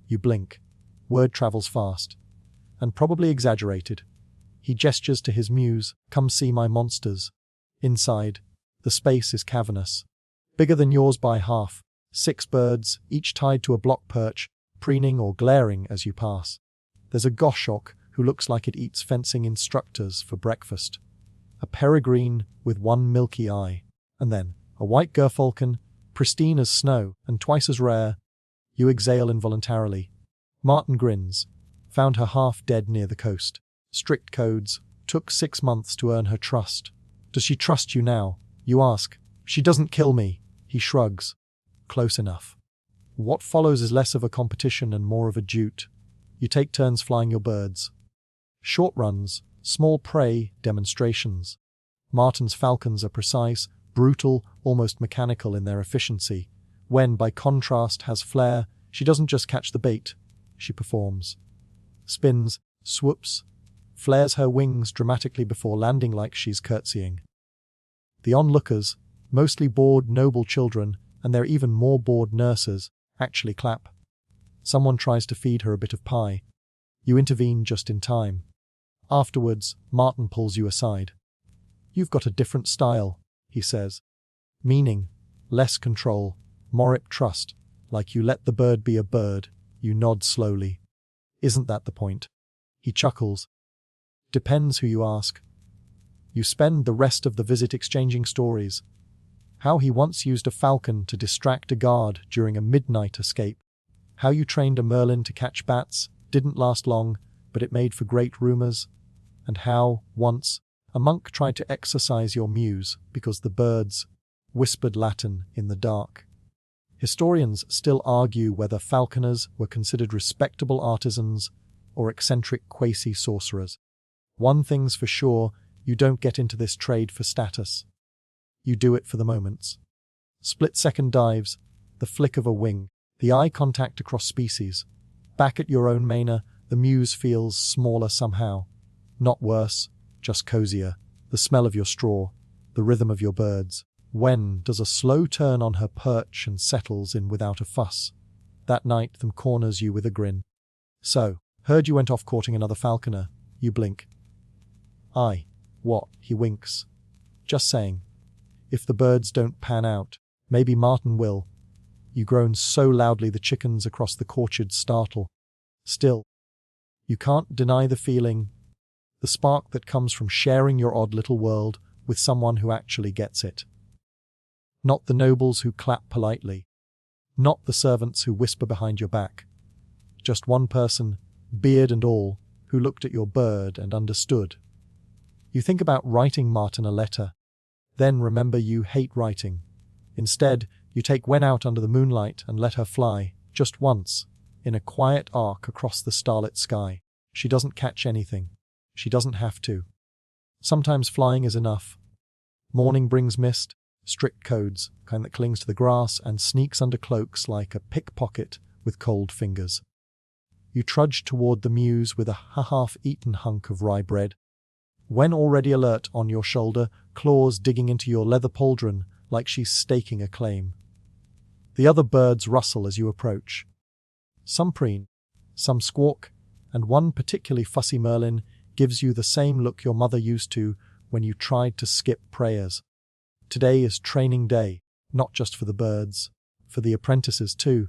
You blink. Word travels fast. And probably exaggerated. He gestures to his muse, "Come see my monsters." Inside, the space is cavernous. Bigger than yours by half. 6 birds, each tied to a block perch, preening or glaring as you pass. There's a goshawk who looks like it eats fencing instructors for breakfast. A peregrine with 1 milky eye. And then, a white gerfalcon, pristine as snow and twice as rare. You exhale involuntarily. Martin grins. Found her half dead near the coast. Strict codes. Took 6 months to earn her trust. Does she trust you now? You ask. She doesn't kill me. He shrugs. Close enough. What follows is less of a competition and more of a duet. You take turns flying your birds. Short runs, small prey demonstrations. Martin's falcons are precise, brutal, almost mechanical in their efficiency. Wen, by contrast, has flair. She doesn't just catch the bait. She performs. Spins, swoops, flares her wings dramatically before landing like she's curtsying. The onlookers, mostly bored noble children, and they're even more bored nurses, actually clap. Someone tries to feed her a bit of pie. You intervene just in time. Afterwards, Martin pulls you aside. "You've got a different style," he says. Meaning, less control, more trust, like you let the bird be a bird. You nod slowly. "Isn't that the point?" He chuckles. "Depends who you ask." You spend the rest of the visit exchanging stories. How he once used a falcon to distract a guard during a midnight escape. How you trained a merlin to catch bats, didn't last long, but it made for great rumors. And how, once, a monk tried to exorcise your muse because the birds whispered Latin in the dark. Historians still argue whether falconers were considered respectable artisans or eccentric quasi-sorcerers. One thing's for sure, you don't get into this trade for status. You do it for the moments. Split-second dives, the flick of a wing, the eye contact across species. Back at your own manor, the muse feels smaller somehow. Not worse, just cozier. The smell of your straw, the rhythm of your birds. Wen does a slow turn on her perch and settles in without a fuss. That night, them corners you with a grin. "So, heard you went off courting another falconer." You blink. "Aye. What?" He winks. "Just saying. If the birds don't pan out, maybe Martin will." You groan so loudly the chickens across the orchard startle. Still, you can't deny the feeling, the spark that comes from sharing your odd little world with someone who actually gets it. Not the nobles who clap politely. Not the servants who whisper behind your back. Just one person, beard and all, who looked at your bird and understood. You think about writing Martin a letter. Then remember you hate writing. Instead, you take Wen out under the moonlight and let her fly, just once, in a quiet arc across the starlit sky. She doesn't catch anything. She doesn't have to. Sometimes flying is enough. Morning brings mist, strict codes, kind that clings to the grass and sneaks under cloaks like a pickpocket with cold fingers. You trudge toward the mews with a half-eaten hunk of rye bread. When already alert on your shoulder, claws digging into your leather pauldron like she's staking a claim. The other birds rustle as you approach. Some preen, some squawk, and one particularly fussy merlin gives you the same look your mother used to when you tried to skip prayers. Today is training day, not just for the birds, for the apprentices too.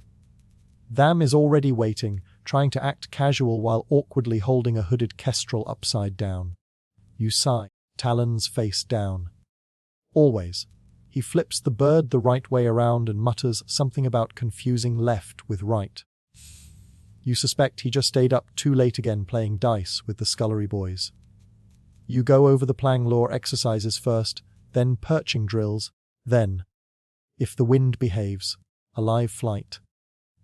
Them is already waiting, trying to act casual while awkwardly holding a hooded kestrel upside down. You sigh, talons face down. Always. He flips the bird the right way around and mutters something about confusing left with right. You suspect he just stayed up too late again playing dice with the scullery boys. You go over the folklore exercises first, then perching drills, then, if the wind behaves, a live flight.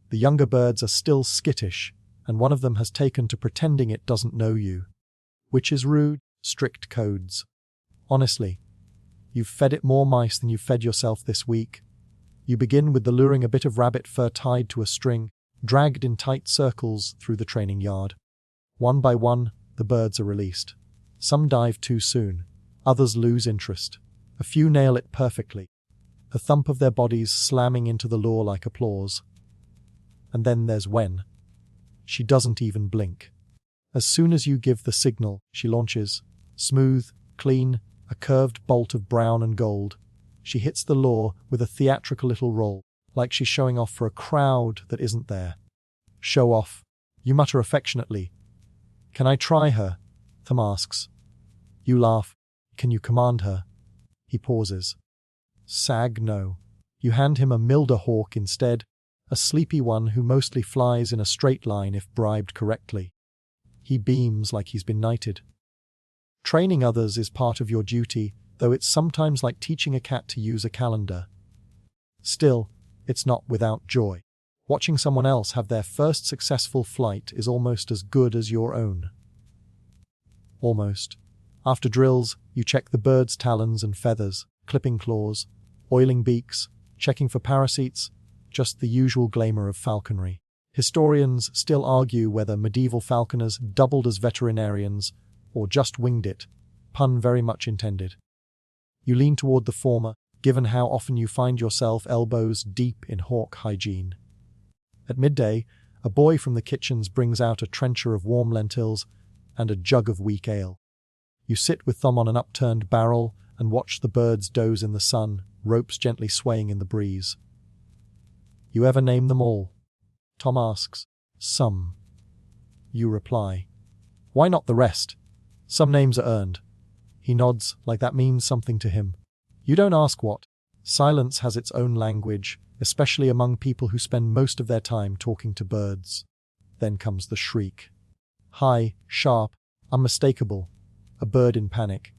The younger birds are still skittish, and one of them has taken to pretending it doesn't know you. Which is rude, strict codes. Honestly, you've fed it more mice than you've fed yourself this week. You begin with the luring a bit of rabbit fur tied to a string, dragged in tight circles through the training yard. One by one, the birds are released. Some dive too soon, others lose interest. A few nail it perfectly, the thump of their bodies slamming into the lure like applause. And then there's Wen. She doesn't even blink. As soon as you give the signal, she launches, smooth, clean, a curved bolt of brown and gold. She hits the lure with a theatrical little roll, like she's showing off for a crowd that isn't there. Show off. You mutter affectionately. Can I try her? Thumb asks. You laugh. Can you command her? He pauses. Sag no. You hand him a milder hawk instead, a sleepy one who mostly flies in a straight line if bribed correctly. He beams like he's been knighted. Training others is part of your duty, though it's sometimes like teaching a cat to use a calendar. Still, it's not without joy. Watching someone else have their first successful flight is almost as good as your own. Almost. After drills, you check the bird's talons and feathers, clipping claws, oiling beaks, checking for parasites, just the usual glamour of falconry. Historians still argue whether medieval falconers doubled as veterinarians or just winged it, pun very much intended. You lean toward the former, given how often you find yourself elbows deep in hawk hygiene. At midday, a boy from the kitchens brings out a trencher of warm lentils and a jug of weak ale. You sit with thumb on an upturned barrel and watch the birds doze in the sun, ropes gently swaying in the breeze. You ever name them all? Tom asks. Some. You reply. Why not the rest? Some names are earned. He nods, like that means something to him. You don't ask what. Silence has its own language, especially among people who spend most of their time talking to birds. Then comes the shriek. High, sharp, unmistakable. A bird in panic.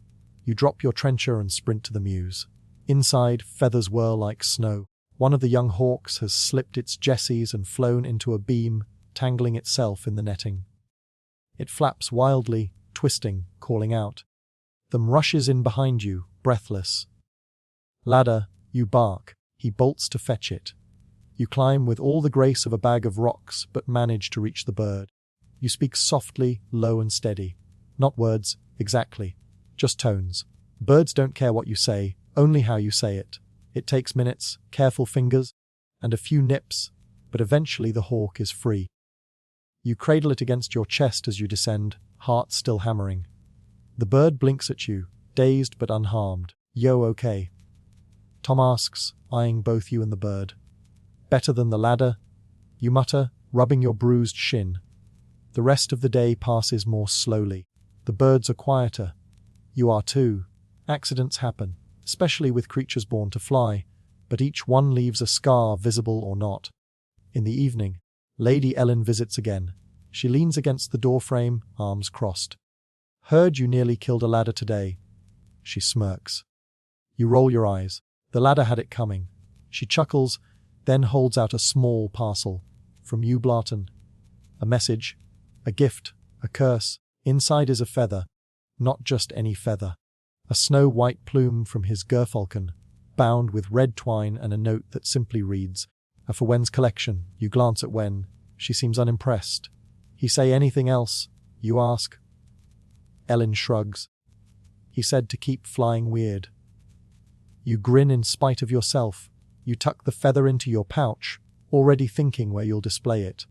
You drop your trencher and sprint to the mews. Inside, feathers whirl like snow. One of the young hawks has slipped its jesses and flown into a beam, tangling itself in the netting. It flaps wildly, twisting, calling out. Them rushes in behind you, breathless. Ladder, you bark. He bolts to fetch it. You climb with all the grace of a bag of rocks, but manage to reach the bird. You speak softly, low and steady. Not words, exactly. Just tones. Birds don't care what you say, only how you say it. It takes minutes, careful fingers, and a few nips, but eventually the hawk is free. You cradle it against your chest as you descend, heart still hammering. The bird blinks at you, dazed but unharmed. Yo, okay. Tom asks, eyeing both you and the bird. Better than the ladder? You mutter, rubbing your bruised shin. The rest of the day passes more slowly. The birds are quieter. You are too. Accidents happen, especially with creatures born to fly, but each one leaves a scar, visible or not. In the evening, Lady Ellen visits again. She leans against the doorframe, arms crossed. Heard you nearly killed a ladder today. She smirks. You roll your eyes. The ladder had it coming. She chuckles, then holds out a small parcel. From you, Blarton. A message, a gift, a curse. Inside is a feather. Not just any feather. A snow-white plume from his gerfalcon, bound with red twine and a note that simply reads, for Wen's collection. You glance at Wen. She seems unimpressed. He say anything else, you ask? Ellen shrugs. He said to keep flying weird. You grin in spite of yourself. You tuck the feather into your pouch, already thinking where you'll display it.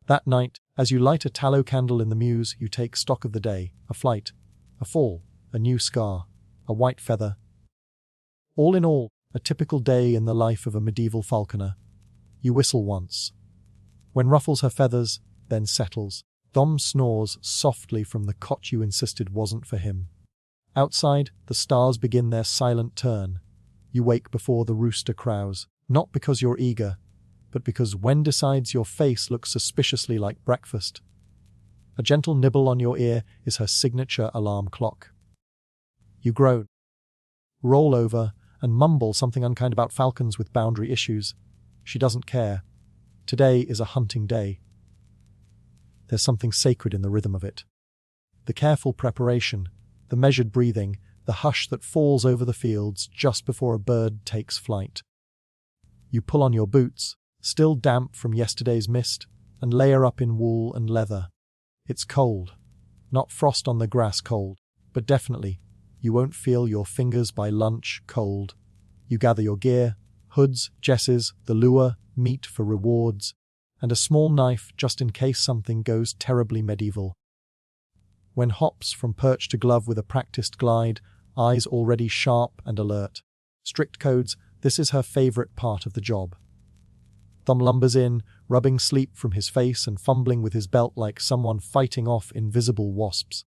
That night, as you light a tallow candle in the mews, you take stock of the day, a flight, a fall, a new scar, a white feather. All in all, a typical day in the life of a medieval falconer. You whistle once. When ruffles her feathers, then settles. Thom snores softly from the cot you insisted wasn't for him. Outside, the stars begin their silent turn. You wake before the rooster crows, not because you're eager, but because Wen decides your face looks suspiciously like breakfast. A gentle nibble on your ear is her signature alarm clock. You groan, roll over, and mumble something unkind about falcons with boundary issues. She doesn't care. Today is a hunting day. There's something sacred in the rhythm of it. The careful preparation, the measured breathing, the hush that falls over the fields just before a bird takes flight. You pull on your boots, still damp from yesterday's mist, and layer up in wool and leather. It's cold. Not frost on the grass cold, but definitely, you won't feel your fingers by lunch cold. You gather your gear, hoods, jesses, the lure, meat for rewards, and a small knife just in case something goes terribly medieval. When hops from perch to glove with a practiced glide, eyes already sharp and alert. Strict codes, this is her favorite part of the job. Thom lumbers in, rubbing sleep from his face and fumbling with his belt like someone fighting off invisible wasps.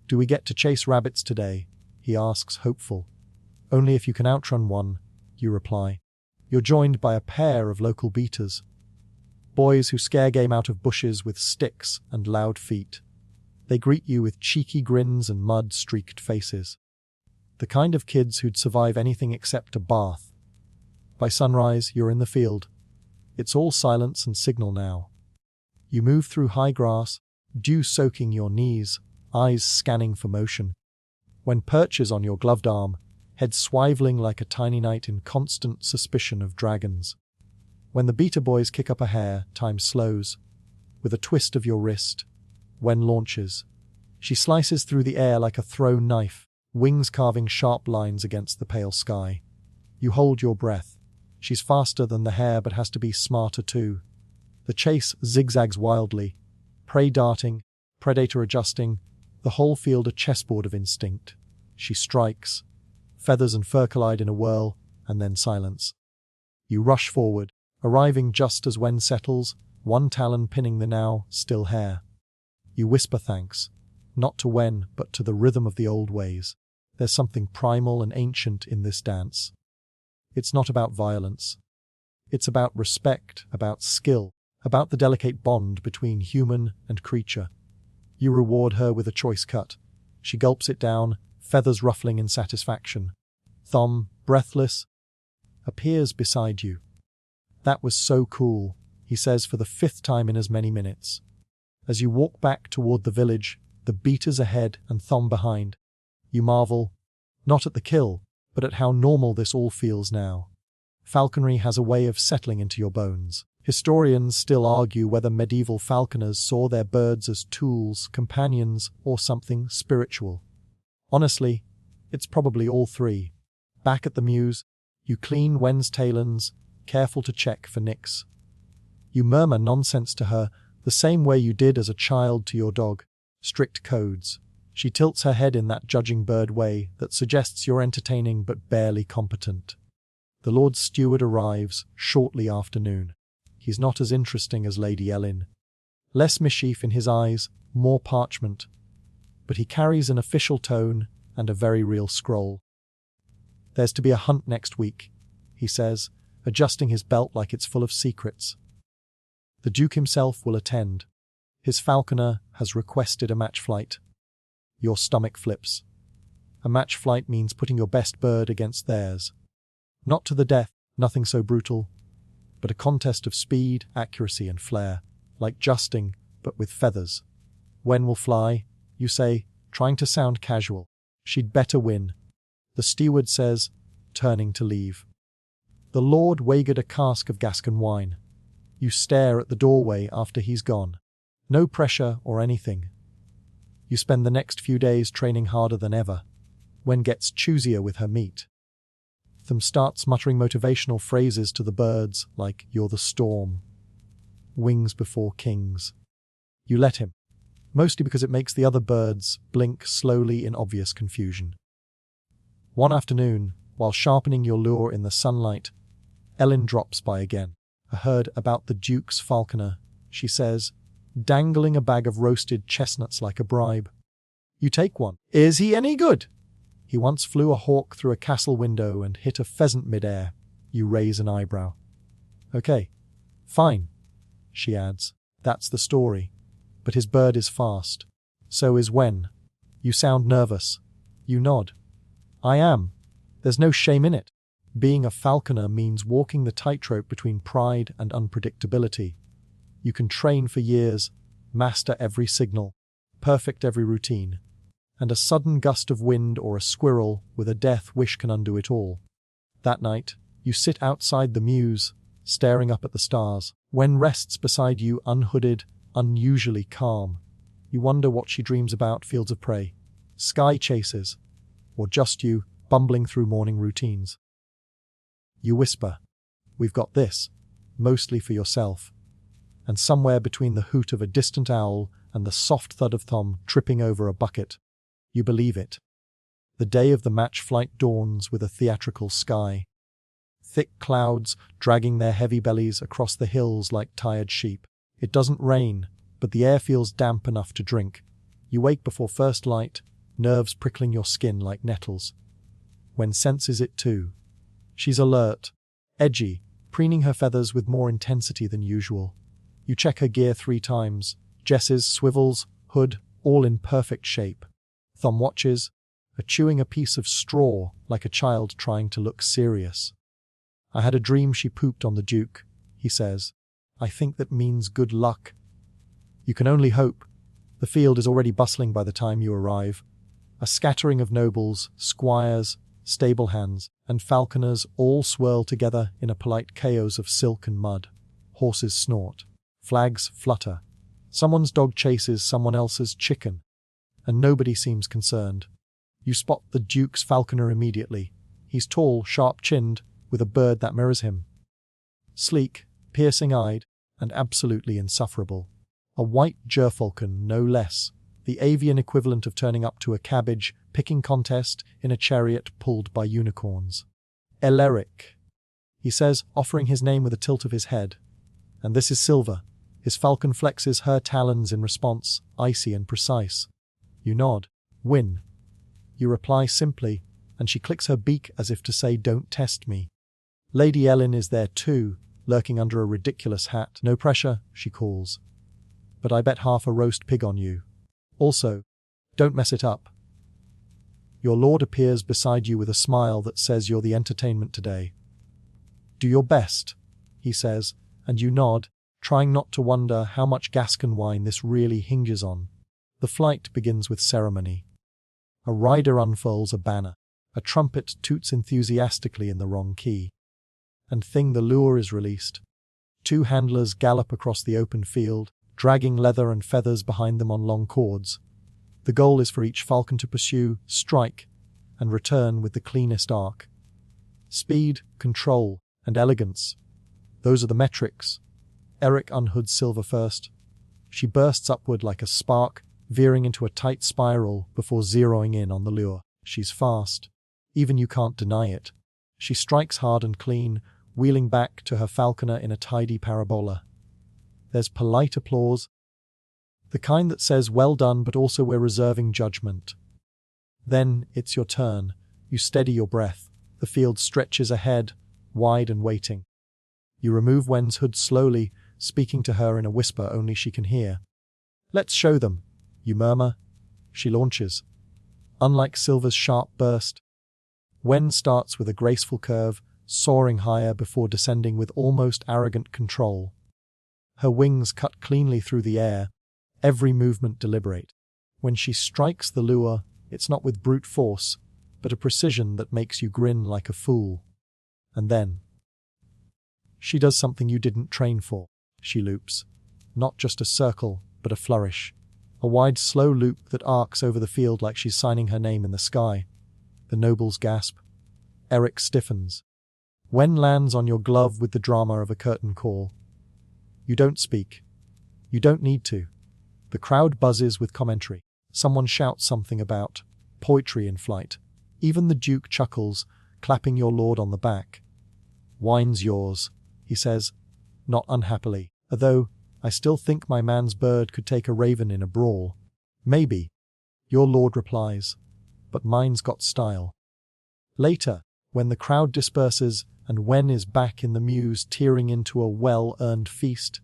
Do we get to chase rabbits today? He asks, hopeful. Only if you can outrun one, you reply. You're joined by a pair of local beaters. Boys who scare game out of bushes with sticks and loud feet. They greet you with cheeky grins and mud-streaked faces. The kind of kids who'd survive anything except a bath. By sunrise, you're in the field. It's all silence and signal now. You move through high grass, dew soaking your knees, eyes scanning for motion. When perch is on your gloved arm, head swiveling like a tiny knight in constant suspicion of dragons. When the beater boys kick up a hare, time slows. With a twist of your wrist, Wen launches. She slices through the air like a thrown knife, wings carving sharp lines against the pale sky. You hold your breath. She's faster than the hare but has to be smarter too. The chase zigzags wildly, prey darting, predator adjusting, the whole field a chessboard of instinct. She strikes. Feathers and fur collide in a whirl, and then silence. You rush forward, arriving just as Wen settles, one talon pinning the now still hare. You whisper thanks, not to Wen, but to the rhythm of the old ways. There's something primal and ancient in this dance. It's not about violence. It's about respect, about skill, about the delicate bond between human and creature. You reward her with a choice cut. She gulps it down, feathers ruffling in satisfaction. Thom, breathless, appears beside you. That was so cool, he says for the 5th time in as many minutes. As you walk back toward the village, the beaters ahead and Thom behind, you marvel, not at the kill, but at how normal this all feels now. Falconry has a way of settling into your bones. Historians still argue whether medieval falconers saw their birds as tools, companions, or something spiritual. Honestly, it's probably all three. Back at the mews, you clean Wen's talons, careful to check for nicks. You murmur nonsense to her, the same way you did as a child to your dog. Strict codes. She tilts her head in that judging bird way that suggests you're entertaining but barely competent. The Lord Steward arrives shortly after noon. He's not as interesting as Lady Ellen. Less mischief in his eyes, more parchment. But he carries an official tone and a very real scroll. There's to be a hunt next week, he says, adjusting his belt like it's full of secrets. The Duke himself will attend. His falconer has requested a match flight. Your stomach flips. A match flight means putting your best bird against theirs. Not to the death, nothing so brutal, but a contest of speed, accuracy, and flair, like justing, but with feathers. Wen will fly, you say, trying to sound casual. She'd better win. The steward says, turning to leave. The Lord wagered a cask of Gascon wine. You stare at the doorway after he's gone. No pressure or anything. You spend the next few days training harder than ever. Wen gets choosier with her meat. Them starts muttering motivational phrases to the birds like, "You're the storm. Wings before kings." You let him, mostly because it makes the other birds blink slowly in obvious confusion. One afternoon, while sharpening your lure in the sunlight, Ellen drops by again. I heard about the Duke's Falconer, she says, dangling a bag of roasted chestnuts like a bribe. You take one. Is he any good? He once flew a hawk through a castle window and hit a pheasant mid-air. You raise an eyebrow. Okay, fine, she adds. That's the story. But his bird is fast. So is Wen. You sound nervous. You nod. I am. There's no shame in it. Being a falconer means walking the tightrope between pride and unpredictability. You can train for years, master every signal, perfect every routine, and a sudden gust of wind or a squirrel with a death wish can undo it all. That night, you sit outside the mews, staring up at the stars. Wen rests beside you, unhooded, unusually calm. You wonder what she dreams about: fields of prey, sky chases, or just you, bumbling through morning routines. You whisper, "We've got this," mostly for yourself. And somewhere between the hoot of a distant owl and the soft thud of Tom tripping over a bucket, you believe it. The day of the match flight dawns with a theatrical sky. Thick clouds dragging their heavy bellies across the hills like tired sheep. It doesn't rain, but the air feels damp enough to drink. You wake before first light, nerves prickling your skin like nettles. Wen senses it too. She's alert, edgy, preening her feathers with more intensity than usual. You check her gear 3 times, jesses, swivels, hood, all in perfect shape. Thom watches, chewing a piece of straw like a child trying to look serious. I had a dream she pooped on the Duke, he says. I think that means good luck. You can only hope. The field is already bustling by the time you arrive. A scattering of nobles, squires, stable hands, and falconers all swirl together in a polite chaos of silk and mud. Horses snort. Flags flutter. Someone's dog chases someone else's chicken. And nobody seems concerned. You spot the Duke's Falconer immediately. He's tall, sharp-chinned, with a bird that mirrors him. Sleek, piercing-eyed, and absolutely insufferable. A white gerfalcon, no less. The avian equivalent of turning up to a cabbage-picking contest in a chariot pulled by unicorns. Eleric, he says, offering his name with a tilt of his head. And this is Silver. His falcon flexes her talons in response, icy and precise. You nod. Win. You reply simply, and she clicks her beak as if to say, "Don't test me." Lady Ellen is there too, lurking under a ridiculous hat. "No pressure," she calls. "But I bet half a roast pig on you. Also, don't mess it up." Your lord appears beside you with a smile that says you're the entertainment today. "Do your best," he says, and you nod, trying not to wonder how much Gascon wine this really hinges on. The flight begins with ceremony. A rider unfurls a banner. A trumpet toots enthusiastically in the wrong key. And the lure is released. 2 handlers gallop across the open field, dragging leather and feathers behind them on long cords. The goal is for each falcon to pursue, strike, and return with the cleanest arc. Speed, control, and elegance. Those are the metrics. Eric unhoods Silver first. She bursts upward like a spark, veering into a tight spiral before zeroing in on the lure. She's fast. Even you can't deny it. She strikes hard and clean, wheeling back to her falconer in a tidy parabola. There's polite applause. The kind that says, "Well done, but also we're reserving judgment." Then it's your turn. You steady your breath. The field stretches ahead, wide and waiting. You remove Wen's hood slowly, speaking to her in a whisper only she can hear. "Let's show them," you murmur. She launches. Unlike Silver's sharp burst, Wen starts with a graceful curve, soaring higher before descending with almost arrogant control. Her wings cut cleanly through the air, every movement deliberate. When she strikes the lure, it's not with brute force, but a precision that makes you grin like a fool. And then she does something you didn't train for. She loops. Not just a circle, but a flourish. A wide, slow loop that arcs over the field like she's signing her name in the sky. The nobles gasp. Eric stiffens. Wen lands on your glove with the drama of a curtain call. You don't speak. You don't need to. The crowd buzzes with commentary. Someone shouts something about poetry in flight. Even the Duke chuckles, clapping your lord on the back. Wine's yours, he says, not unhappily, although I still think my man's bird could take a raven in a brawl. Maybe, your lord replies, but mine's got style. Later, when the crowd disperses and Wen is back in the mews tearing into a well-earned feast,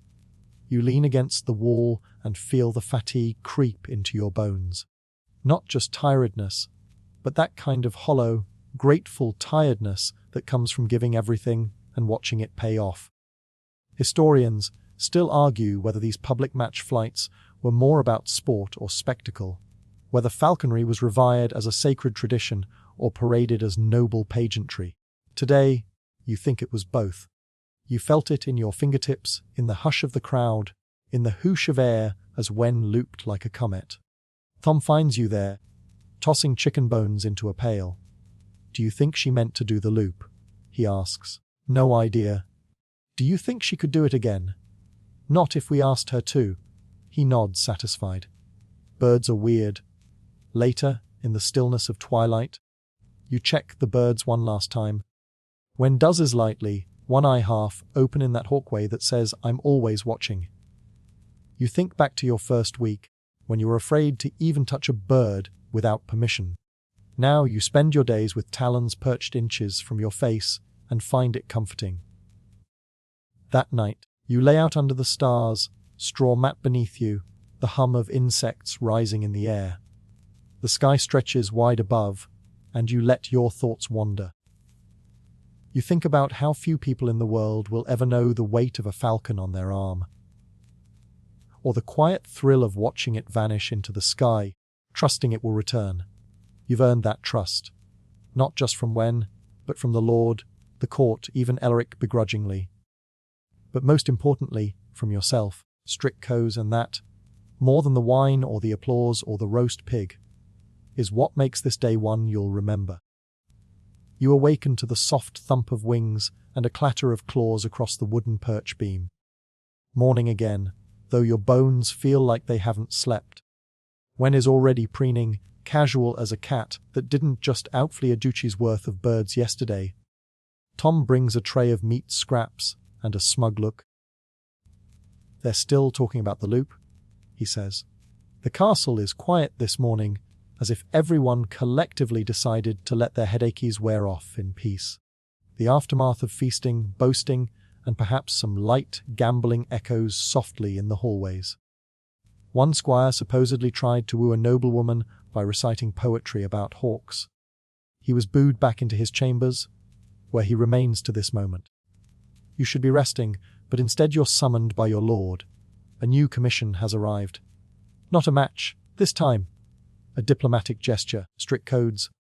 you lean against the wall and feel the fatigue creep into your bones. Not just tiredness, but that kind of hollow, grateful tiredness that comes from giving everything and watching it pay off. Historians still argue whether these public match flights were more about sport or spectacle, whether falconry was revered as a sacred tradition or paraded as noble pageantry. Today, you think it was both. You felt it in your fingertips, in the hush of the crowd, in the whoosh of air as Wen looped like a comet. Tom finds you there, tossing chicken bones into a pail. Do you think she meant to do the loop? He asks. No idea. Do you think she could do it again? Not if we asked her to. He nods, satisfied. Birds are weird. Later, in the stillness of twilight, you check the birds one last time. Wen does lightly, one eye half open in that hawkway that says, I'm always watching. You think back to your first week, when you were afraid to even touch a bird without permission. Now you spend your days with talons perched inches from your face and find it comforting. That night, you lay out under the stars, straw mat beneath you, the hum of insects rising in the air. The sky stretches wide above, and you let your thoughts wander. You think about how few people in the world will ever know the weight of a falcon on their arm, or the quiet thrill of watching it vanish into the sky, trusting it will return. You've earned that trust, not just from Wen, but from the Lord, the court, even Elric begrudgingly. But most importantly, from yourself, Strickco's, and that, more than the wine or the applause or the roast pig, is what makes this day one you'll remember. You awaken to the soft thump of wings and a clatter of claws across the wooden perch beam. Morning again, though your bones feel like they haven't slept. Wen is already preening, casual as a cat that didn't just outflee a duchy's worth of birds yesterday. Tom brings a tray of meat scraps and a smug look. They're still talking about the loop, he says. The castle is quiet this morning, as if everyone collectively decided to let their headaches wear off in peace. The aftermath of feasting, boasting, and perhaps some light, gambling echoes softly in the hallways. One squire supposedly tried to woo a noblewoman by reciting poetry about hawks. He was booed back into his chambers, where he remains to this moment. You should be resting, but instead you're summoned by your lord. A new commission has arrived. Not a match, this time. A diplomatic gesture, strict codes.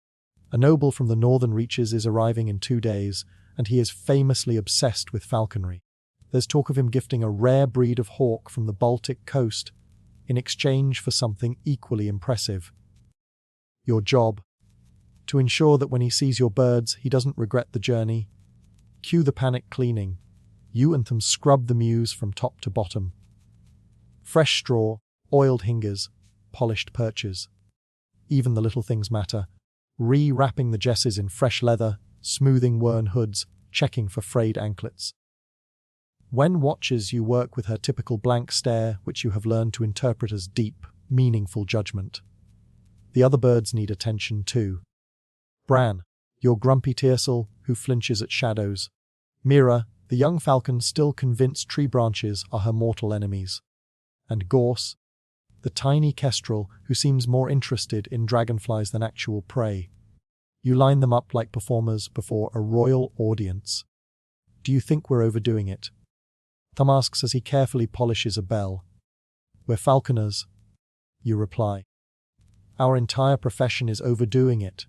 A noble from the northern reaches is arriving in 2 days, and he is famously obsessed with falconry. There's talk of him gifting a rare breed of hawk from the Baltic coast in exchange for something equally impressive. Your job: to ensure that when he sees your birds, he doesn't regret the journey. Cue the panic cleaning. You and them scrub the mews from top to bottom. Fresh straw, oiled hingers, polished perches. Even the little things matter. Re-wrapping the jesses in fresh leather, smoothing worn hoods, checking for frayed anklets. Wen watches you work with her typical blank stare, which you have learned to interpret as deep, meaningful judgment. The other birds need attention too. Bran, your grumpy tiercel, who flinches at shadows. Mira, the young falcon still convinced tree branches are her mortal enemies. And Gorse, the tiny kestrel who seems more interested in dragonflies than actual prey. You line them up like performers before a royal audience. Do you think we're overdoing it? Tom asks as he carefully polishes a bell. We're falconers, you reply. Our entire profession is overdoing it.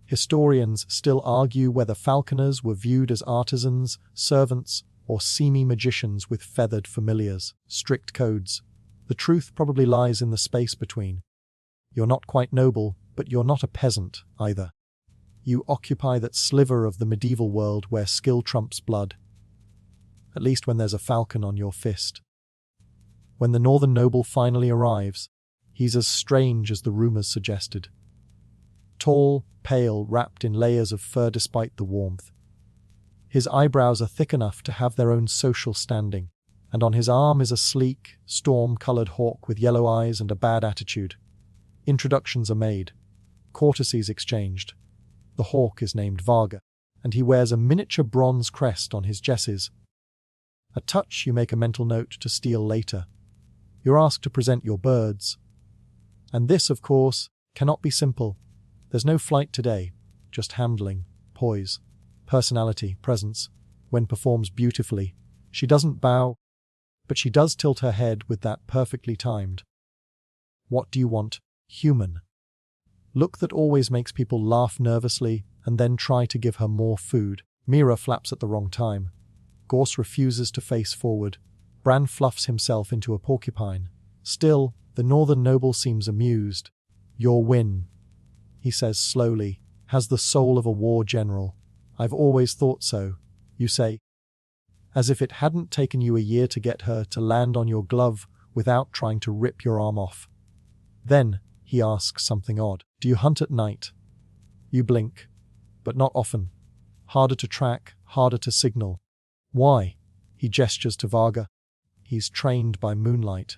Historians still argue whether falconers were viewed as artisans, servants, or semi-magicians with feathered familiars. Strict codes. The The truth probably lies in the space between. You're not quite noble, but you're not a peasant either. You occupy that sliver of the medieval world where skill trumps blood. At least when there's a falcon on your fist. When the northern noble finally arrives, he's as strange as the rumors suggested. Tall, pale, wrapped in layers of fur despite the warmth. His eyebrows are thick enough to have their own social standing, and on his arm is a sleek, storm-colored hawk with yellow eyes and a bad attitude. Introductions are made, courtesies exchanged. The hawk is named Varga, and he wears a miniature bronze crest on his jesses. A touch you make a mental note to steal later. You're asked to present your birds. And this, of course, cannot be simple. There's no flight today, just handling, poise, personality, presence. When performs beautifully, she doesn't bow, but she does tilt her head with that perfectly timed. What do you want? Human. Look that always makes people laugh nervously and then try to give her more food. Mira flaps at the wrong time. Gorse refuses to face forward. Bran fluffs himself into a porcupine. Still, the northern noble seems amused. Your win, he says slowly, has the soul of a war general. I've always thought so, you say, as if it hadn't taken you a year to get her to land on your glove without trying to rip your arm off. Then, he asks something odd. Do you hunt at night? You blink, but not often. Harder to track, harder to signal. Why? He gestures to Varga. He's trained by moonlight.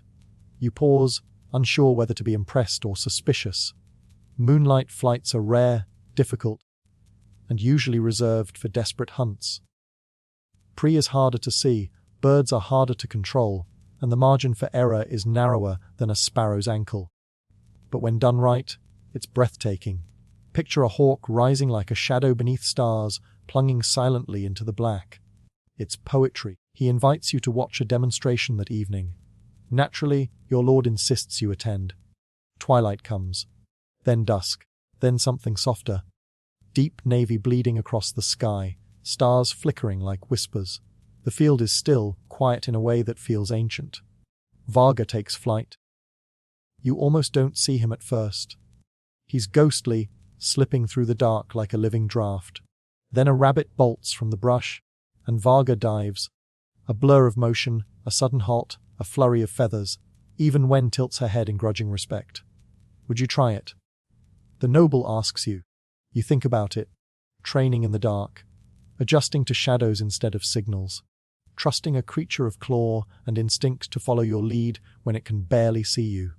You pause, unsure whether to be impressed or suspicious. Moonlight flights are rare, difficult, and usually reserved for desperate hunts. Prey is harder to see, birds are harder to control, and the margin for error is narrower than a sparrow's ankle. But when done right, it's breathtaking. Picture a hawk rising like a shadow beneath stars, plunging silently into the black. It's poetry. He invites you to watch a demonstration that evening. Naturally, your lord insists you attend. Twilight comes. Then dusk. Then something softer. Deep navy bleeding across the sky, stars flickering like whispers. The field is still, quiet in a way that feels ancient. Varga takes flight. You almost don't see him at first. He's ghostly, slipping through the dark like a living draft. Then a rabbit bolts from the brush, and Varga dives. A blur of motion, a sudden halt, a flurry of feathers. Even Wen tilts her head in grudging respect. Would you try it? The noble asks you. You think about it. Training in the dark. Adjusting to shadows instead of signals. Trusting a creature of claw and instinct to follow your lead when it can barely see you.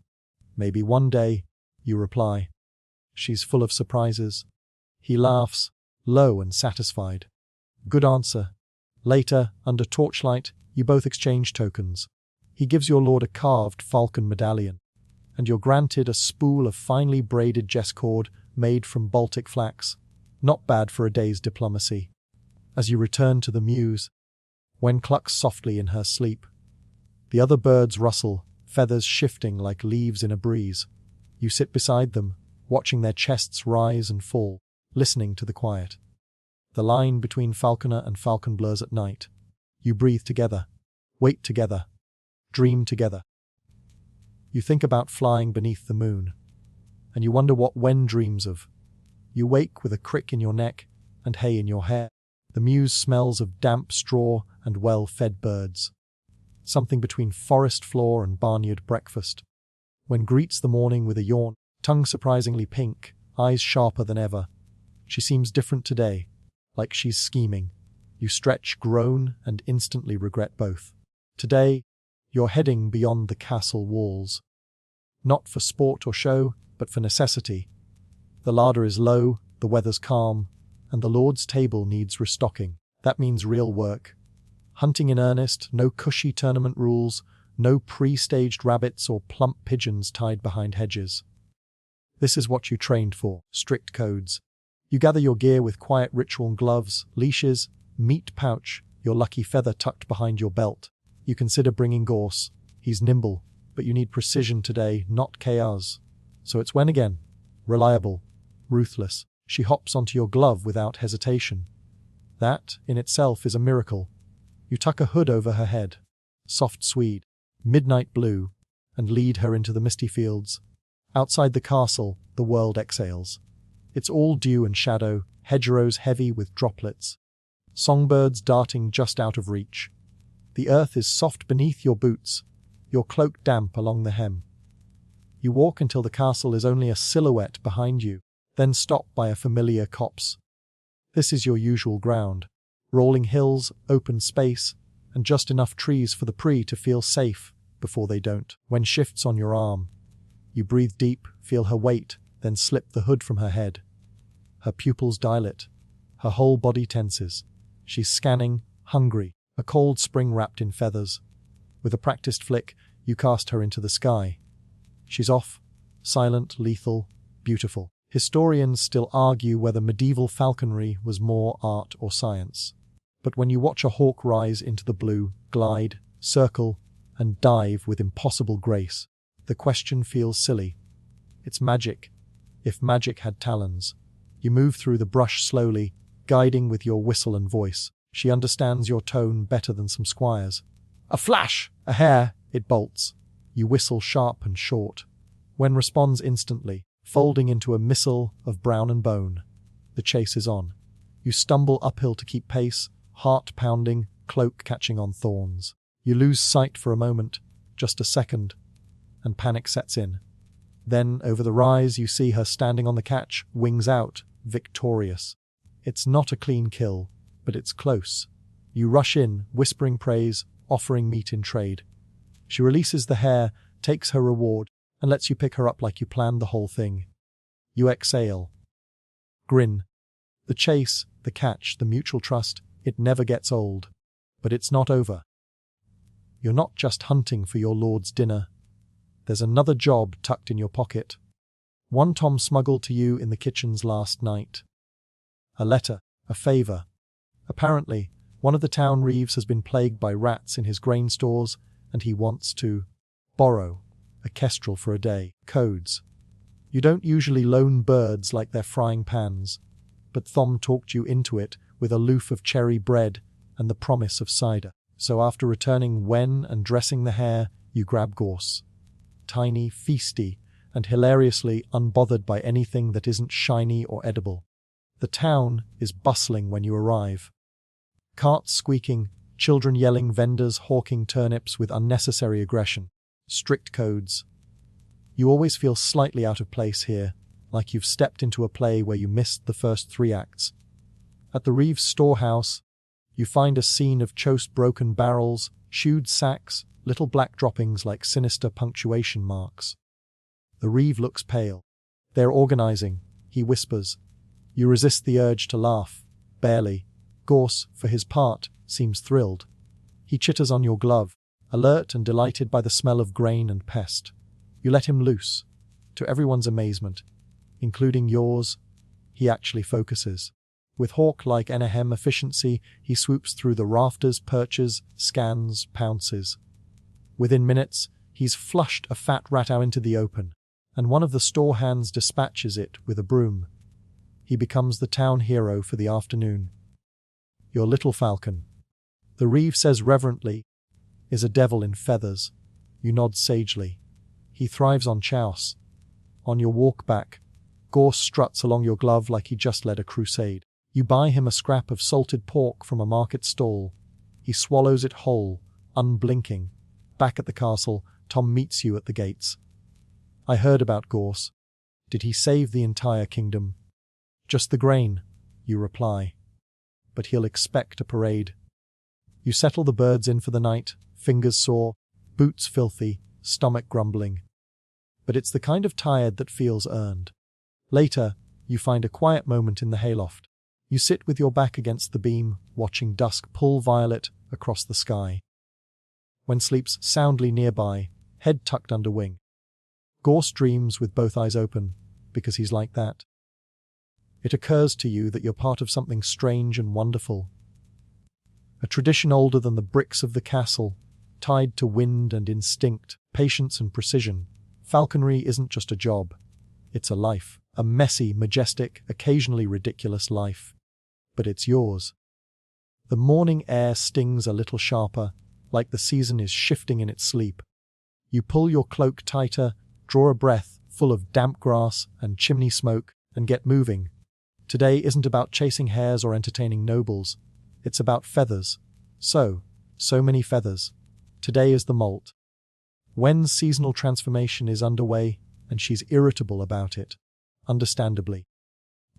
Maybe one day, you reply. She's full of surprises. He laughs, low and satisfied. Good answer. Later, under torchlight, you both exchange tokens. He gives your lord a carved falcon medallion, and you're granted a spool of finely braided jess cord made from Baltic flax. Not bad for a day's diplomacy. As you return to the mews, Wen clucks softly in her sleep. The other birds rustle, feathers shifting like leaves in a breeze. You sit beside them, watching their chests rise and fall, listening to the quiet. The line between falconer and falcon blurs at night. You breathe together, wait together, dream together. You think about flying beneath the moon, and you wonder what Wen dreams of. You wake with a crick in your neck and hay in your hair. The mews smells of damp straw and well-fed birds. Something between forest floor and barnyard breakfast. Wen greets the morning with a yawn, tongue surprisingly pink, eyes sharper than ever. She seems different today, like she's scheming. You stretch, groan, and instantly regret both. Today, you're heading beyond the castle walls. Not for sport or show, but for necessity. The larder is low, the weather's calm, and the lord's table needs restocking. That means real work. Hunting in earnest, no cushy tournament rules, no pre-staged rabbits or plump pigeons tied behind hedges. This is what you trained for, strict codes. You gather your gear with quiet ritual gloves, leashes, meat pouch, your lucky feather tucked behind your belt. You consider bringing Gorse. He's nimble, but you need precision today, not chaos. So it's Wen again. Reliable, ruthless. She hops onto your glove without hesitation. That, in itself, is a miracle. You tuck a hood over her head. Soft swede, midnight blue, and lead her into the misty fields. Outside the castle, the world exhales. It's all dew and shadow, hedgerows heavy with droplets, songbirds darting just out of reach. The earth is soft beneath your boots, your cloak damp along the hem. You walk until the castle is only a silhouette behind you, then stop by a familiar copse. This is your usual ground. Rolling hills, open space, and just enough trees for the Pree to feel safe before they don't. When shifts on your arm, you breathe deep, feel her weight, then slip the hood from her head. Her pupils dilate. Her whole body tenses. She's scanning, hungry, a cold spring wrapped in feathers. With a practiced flick, you cast her into the sky. She's off, silent, lethal, beautiful. Historians still argue whether medieval falconry was more art or science. But when you watch a hawk rise into the blue, glide, circle, and dive with impossible grace, the question feels silly. It's magic. If magic had talons. You move through the brush slowly, guiding with your whistle and voice. She understands your tone better than some squires. A flash! A hair! It bolts. You whistle sharp and short. When responds instantly, folding into a missile of brown and bone. The chase is on. You stumble uphill to keep pace, heart pounding, cloak catching on thorns. You lose sight for a moment, just a second, and panic sets in. Then, over the rise, you see her standing on the catch, wings out, victorious. It's not a clean kill, but it's close. You rush in, whispering praise, offering meat in trade. She releases the hare, takes her reward, and lets you pick her up like you planned the whole thing. You exhale. Grin. The chase, the catch, the mutual trust, it never gets old. But it's not over. You're not just hunting for your lord's dinner. There's another job tucked in your pocket. One Tom smuggled to you in the kitchens last night. A letter, a favour. Apparently, one of the town reeves has been plagued by rats in his grain stores, and he wants to borrow a kestrel for a day. Codes. You don't usually loan birds like they're frying pans, but Thom talked you into it with a loaf of cherry bread and the promise of cider. So after returning Wen and dressing the hare, you grab gorse. Tiny, feisty, and hilariously unbothered by anything that isn't shiny or edible. The town is bustling when you arrive. Carts squeaking, children yelling, vendors hawking turnips with unnecessary aggression. Strict codes. You always feel slightly out of place here, like you've stepped into a play where you missed the first 3 acts. At the Reeves storehouse, you find a scene of choice broken barrels, chewed sacks, little black droppings like sinister punctuation marks. The Reeve looks pale. They're organizing, he whispers. You resist the urge to laugh, barely. Gorse, for his part, seems thrilled. He chitters on your glove, alert and delighted by the smell of grain and pest. You let him loose. To everyone's amazement, including yours, he actually focuses. With hawk-like Enahem efficiency, he swoops through the rafters, perches, scans, pounces. Within minutes, he's flushed a fat rat out into the open, and one of the store hands dispatches it with a broom. He becomes the town hero for the afternoon. Your little falcon, the Reeve says reverently, is a devil in feathers. You nod sagely. He thrives on chouse. On your walk back, Gorse struts along your glove like he just led a crusade. You buy him a scrap of salted pork from a market stall. He swallows it whole, unblinking. Back at the castle, Tom meets you at the gates. I heard about Gorse. Did he save the entire kingdom? Just the grain, you reply. But he'll expect a parade. You settle the birds in for the night, fingers sore, boots filthy, stomach grumbling. But it's the kind of tired that feels earned. Later, you find a quiet moment in the hayloft. You sit with your back against the beam, watching dusk pull violet across the sky. Wen sleeps soundly nearby, head tucked under wing. Gorse dreams with both eyes open, because he's like that. It occurs to you that you're part of something strange and wonderful. A tradition older than the bricks of the castle, tied to wind and instinct, patience and precision. Falconry isn't just a job. It's a life. A messy, majestic, occasionally ridiculous life. But it's yours. The morning air stings a little sharper, like the season is shifting in its sleep. You pull your cloak tighter, draw a breath full of damp grass and chimney smoke, and get moving. Today isn't about chasing hares or entertaining nobles. It's about feathers. So many feathers. Today is the molt. Wen's seasonal transformation is underway, and she's irritable about it. Understandably.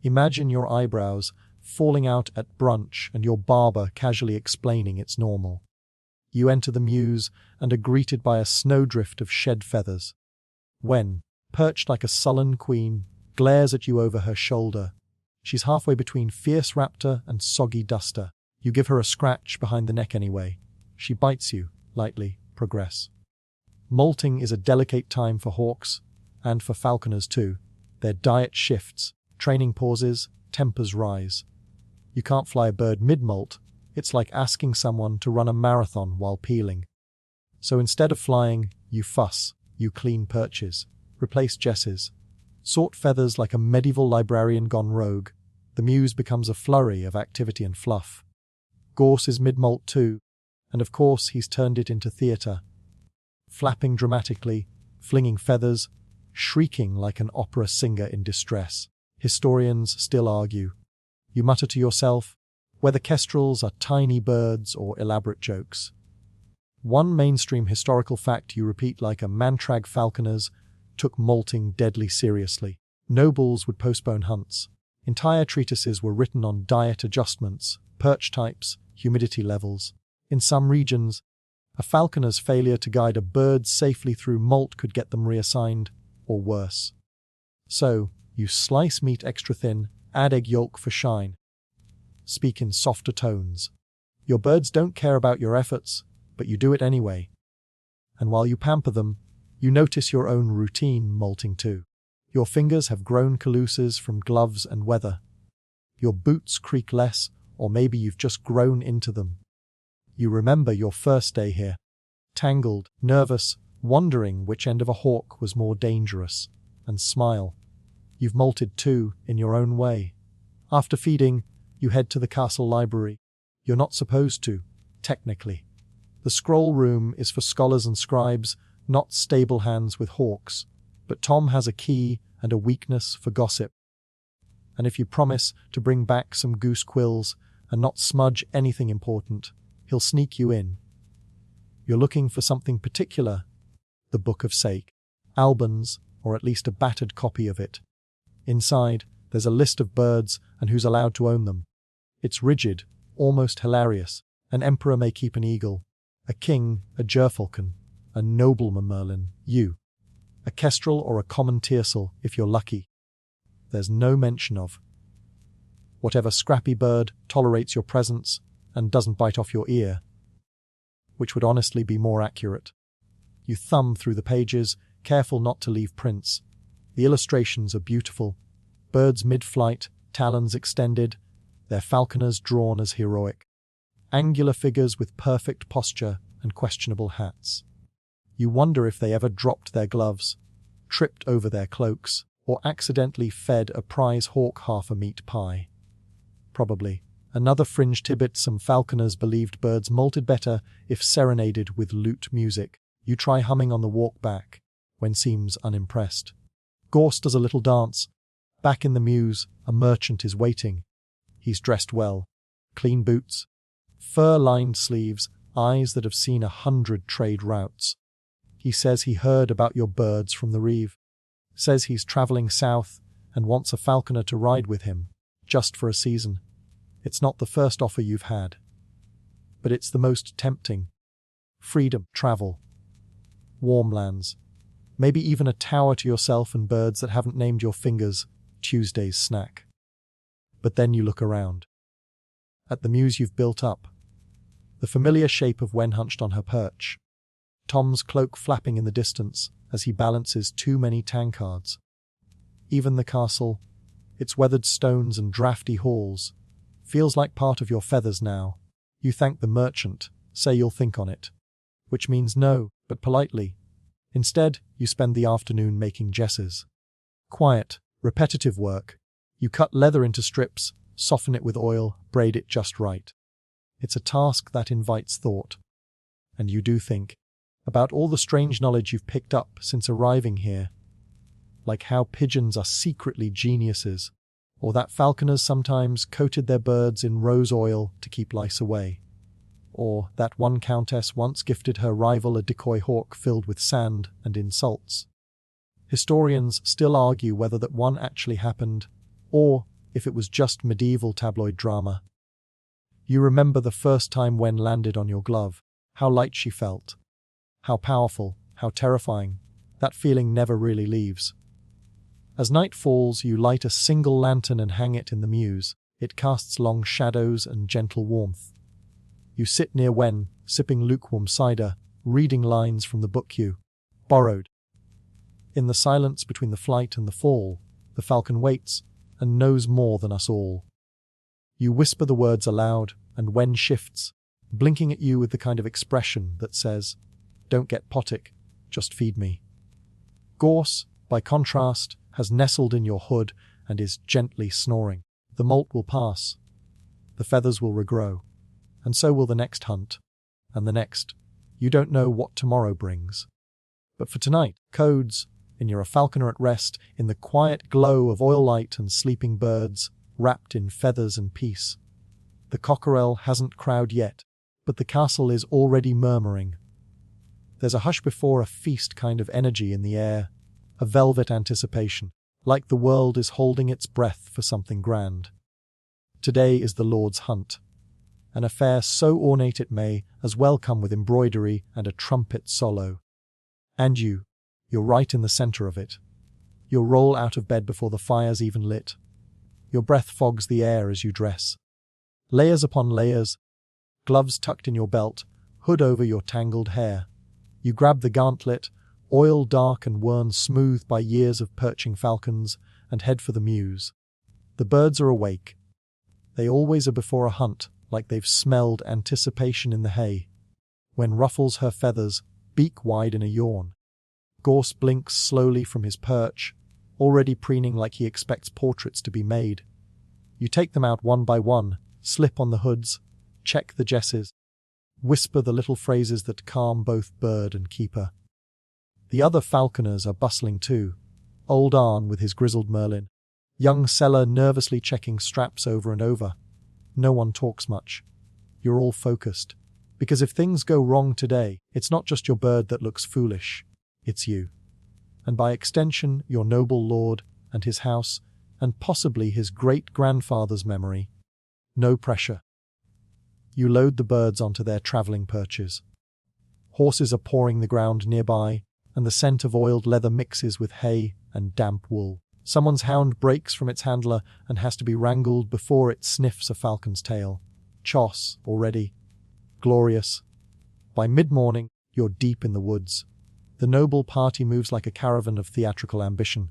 Imagine your eyebrows falling out at brunch and your barber casually explaining it's normal. You enter the mews and are greeted by a snowdrift of shed feathers. Wen, perched like a sullen queen, glares at you over her shoulder. She's halfway between fierce raptor and soggy duster. You give her a scratch behind the neck anyway. She bites you, lightly. Progress. Molting is a delicate time for hawks, and for falconers too. Their diet shifts, training pauses, tempers rise. You can't fly a bird mid-molt. It's like asking someone to run a marathon while peeling. So instead of flying, you fuss, you clean perches, replace jesses, sort feathers like a medieval librarian gone rogue. The mews becomes a flurry of activity and fluff. Gorse is mid-molt too, and of course he's turned it into theatre. Flapping dramatically, flinging feathers, shrieking like an opera singer in distress. Historians still argue. You mutter to yourself, whether kestrels are tiny birds or elaborate jokes. One mainstream historical fact you repeat like a mantrag: falconers took molting deadly seriously. Nobles would postpone hunts. Entire treatises were written on diet adjustments, perch types, humidity levels. In some regions, a falconer's failure to guide a bird safely through molt could get them reassigned, or worse. So, you slice meat extra thin, add egg yolk for shine. Speak in softer tones. Your birds don't care about your efforts, but you do it anyway. And while you pamper them, you notice your own routine molting too. Your fingers have grown calluses from gloves and weather. Your boots creak less, or maybe you've just grown into them. You remember your first day here. Tangled, nervous, wondering which end of a hawk was more dangerous, and smile. You've molted too, in your own way. After feeding, you head to the castle library. You're not supposed to, technically. The scroll room is for scholars and scribes, not stable hands with hawks. But Tom has a key and a weakness for gossip. And if you promise to bring back some goose quills and not smudge anything important, he'll sneak you in. You're looking for something particular. The Book of Sake. Albans, or at least a battered copy of it. Inside, there's a list of birds and who's allowed to own them. It's rigid, almost hilarious. An emperor may keep an eagle, a king a gerfalcon, a nobleman merlin, you, a kestrel or a common tiercel if you're lucky. There's no mention of whatever scrappy bird tolerates your presence and doesn't bite off your ear, which would honestly be more accurate. You thumb through the pages, careful not to leave prints. The illustrations are beautiful. Birds mid-flight, talons extended, their falconers drawn as heroic. Angular figures with perfect posture and questionable hats. You wonder if they ever dropped their gloves, tripped over their cloaks, or accidentally fed a prize hawk half a meat pie. Probably. Another fringe tidbit: some falconers believed birds molted better if serenaded with lute music. You try humming on the walk back, Wen seems unimpressed. Gorse does a little dance. Back in the mews, a merchant is waiting. He's dressed well. Clean boots, fur-lined sleeves, eyes that have seen 100 trade routes. He says he heard about your birds from the reeve. Says he's travelling south and wants a falconer to ride with him, just for a season. It's not the first offer you've had, but it's the most tempting. Freedom, travel, warm lands, maybe even a tower to yourself and birds that haven't named your fingers Tuesday's snack. But then you look around. At the mews you've built up. The familiar shape of Wen hunched on her perch. Tom's cloak flapping in the distance as he balances too many tankards. Even the castle, its weathered stones and drafty halls, feels like part of your feathers now. You thank the merchant, say you'll think on it. Which means no, but politely. Instead, you spend the afternoon making jesses. Quiet, repetitive work. You cut leather into strips, soften it with oil, braid it just right. It's a task that invites thought. And you do think. about all the strange knowledge you've picked up since arriving here, like how pigeons are secretly geniuses, or that falconers sometimes coated their birds in rose oil to keep lice away, or that one countess once gifted her rival a decoy hawk filled with sand and insults. Historians still argue whether that one actually happened, or if it was just medieval tabloid drama. You remember the first time Wen landed on your glove, how light she felt, how powerful, how terrifying. That feeling never really leaves. As night falls, you light a single lantern and hang it in the mews. It casts long shadows and gentle warmth. You sit near Wen, sipping lukewarm cider, reading lines from the book you borrowed. In the silence between the flight and the fall, the falcon waits and knows more than us all. You whisper the words aloud, and Wen shifts, blinking at you with the kind of expression that says, "Don't get potic, just feed me." Gorse, by contrast, has nestled in your hood and is gently snoring. The molt will pass. The feathers will regrow. And so will the next hunt. And the next. You don't know what tomorrow brings. But for tonight, codes, and you're a falconer at rest, in the quiet glow of oil light and sleeping birds, wrapped in feathers and peace. The cockerel hasn't crowed yet, but the castle is already murmuring. There's a hush before a feast kind of energy in the air, a velvet anticipation, like the world is holding its breath for something grand. Today is the Lord's hunt, an affair so ornate it may as well come with embroidery and a trumpet solo. And you're right in the center of it. You'll roll out of bed before the fire's even lit. Your breath fogs the air as you dress. Layers upon layers, gloves tucked in your belt, hood over your tangled hair. You grab the gauntlet, oil dark and worn smooth by years of perching falcons, and head for the mews. The birds are awake. They always are before a hunt, like they've smelled anticipation in the hay. Wen ruffles her feathers, beak wide in a yawn. Gorse blinks slowly from his perch, already preening like he expects portraits to be made. You take them out one by one, slip on the hoods, check the jesses, whisper the little phrases that calm both bird and keeper. The other falconers are bustling too. Old Arn with his grizzled merlin, young Seller nervously checking straps over and over. No one talks much. You're all focused. Because if things go wrong today, it's not just your bird that looks foolish. It's you. And by extension, your noble lord and his house, and possibly his great-grandfather's memory. No pressure. You load the birds onto their travelling perches. Horses are pawing the ground nearby, and the scent of oiled leather mixes with hay and damp wool. Someone's hound breaks from its handler and has to be wrangled before it sniffs a falcon's tail. Choss, already. Glorious. By mid-morning, you're deep in the woods. The noble party moves like a caravan of theatrical ambition.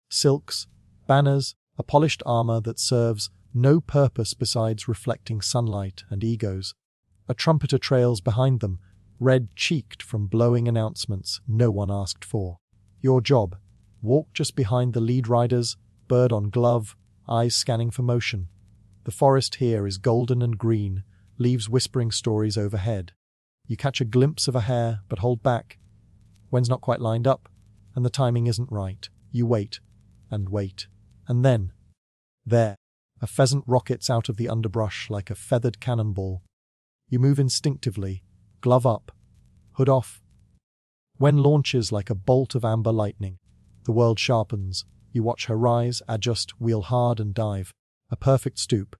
Silks, banners, a polished armor that serves no purpose besides reflecting sunlight and egos. A trumpeter trails behind them, red-cheeked from blowing announcements no one asked for. Your job: walk just behind the lead riders, bird on glove, eyes scanning for motion. The forest here is golden and green, leaves whispering stories overhead. You catch a glimpse of a hare, but hold back. Wen's not quite lined up, and the timing isn't right. You wait, and then, there, a pheasant rockets out of the underbrush like a feathered cannonball. You move instinctively, glove up, hood off. Wen launches like a bolt of amber lightning. The world sharpens. You watch her rise, adjust, wheel hard and dive. A perfect stoop.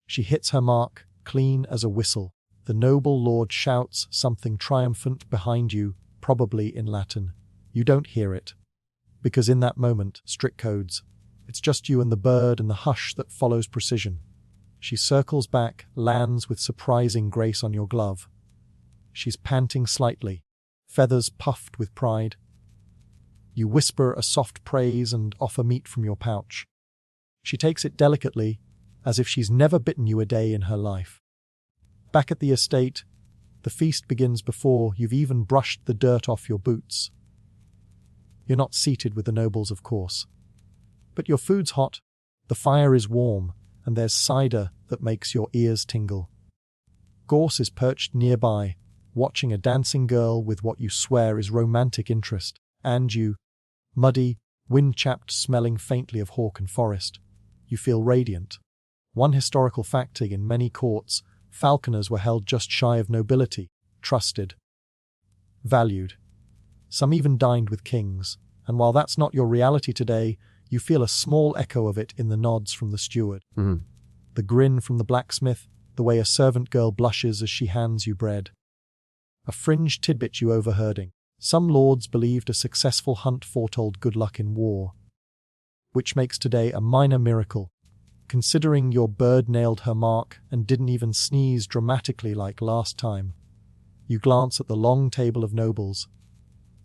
She hits her mark, clean as a whistle. The noble lord shouts something triumphant behind you, probably in Latin. You don't hear it. Because in that moment, strict codes. It's just you and the bird and the hush that follows precision. She circles back, lands with surprising grace on your glove. She's panting slightly, feathers puffed with pride. You whisper a soft praise and offer meat from your pouch. She takes it delicately, as if she's never bitten you a day in her life. Back at the estate, the feast begins before you've even brushed the dirt off your boots. You're not seated with the nobles, of course. But your food's hot, the fire is warm, and there's cider that makes your ears tingle. Gorse is perched nearby, watching a dancing girl with what you swear is romantic interest, and you, muddy, wind-chapped, smelling faintly of hawk and forest, you feel radiant. One historical fact: in many courts, falconers were held just shy of nobility, trusted, valued. Some even dined with kings, and while that's not your reality today, you feel a small echo of it in the nods from the steward, the grin from the blacksmith, the way a servant girl blushes as she hands you bread. A fringe tidbit you overhearding. Some lords believed a successful hunt foretold good luck in war, which makes today a minor miracle, considering your bird nailed her mark and didn't even sneeze dramatically like last time. You glance at the long table of nobles.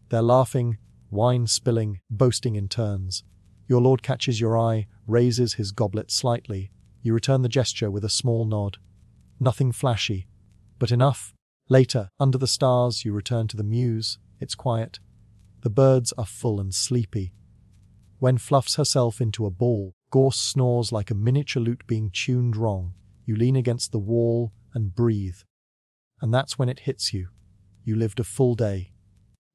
They're laughing, wine spilling, boasting in turns. Your lord catches your eye, raises his goblet slightly. You return the gesture with a small nod. Nothing flashy, but enough. Later, under the stars, you return to the mews. It's quiet. The birds are full and sleepy. Wen fluffs herself into a ball. Gorse snores like a miniature lute being tuned wrong. You lean against the wall and breathe. And that's when it hits you. You lived a full day.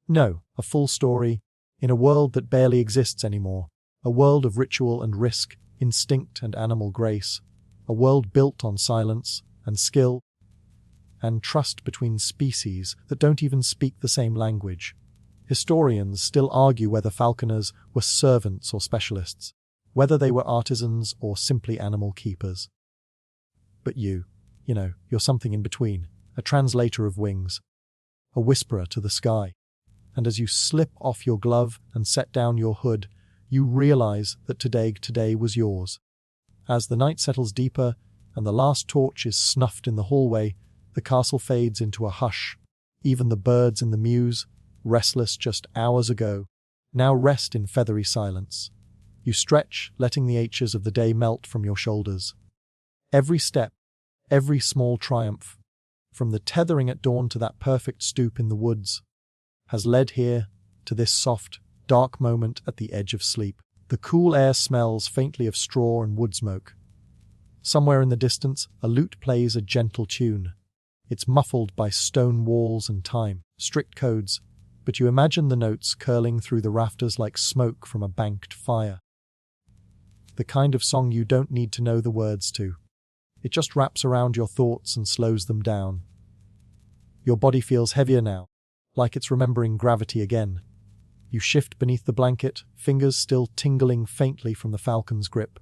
No, a full story, in a world that barely exists anymore. A world of ritual and risk, instinct and animal grace. A world built on silence and skill and trust between species that don't even speak the same language. Historians still argue whether falconers were servants or specialists, whether they were artisans or simply animal keepers. But you're something in between, a translator of wings, a whisperer to the sky. And as you slip off your glove and set down your hood, you realize that today was yours. As the night settles deeper and the last torch is snuffed in the hallway, the castle fades into a hush. Even the birds in the mews, restless just hours ago, now rest in feathery silence. You stretch, letting the aches of the day melt from your shoulders. Every step, every small triumph, from the tethering at dawn to that perfect stoop in the woods, has led here to this soft, dark moment at the edge of sleep. The cool air smells faintly of straw and wood smoke. Somewhere in the distance, a lute plays a gentle tune. It's muffled by stone walls and time, strict codes, but you imagine the notes curling through the rafters like smoke from a banked fire. The kind of song you don't need to know the words to. It just wraps around your thoughts and slows them down. Your body feels heavier now, like it's remembering gravity again. You shift beneath the blanket, fingers still tingling faintly from the falcon's grip.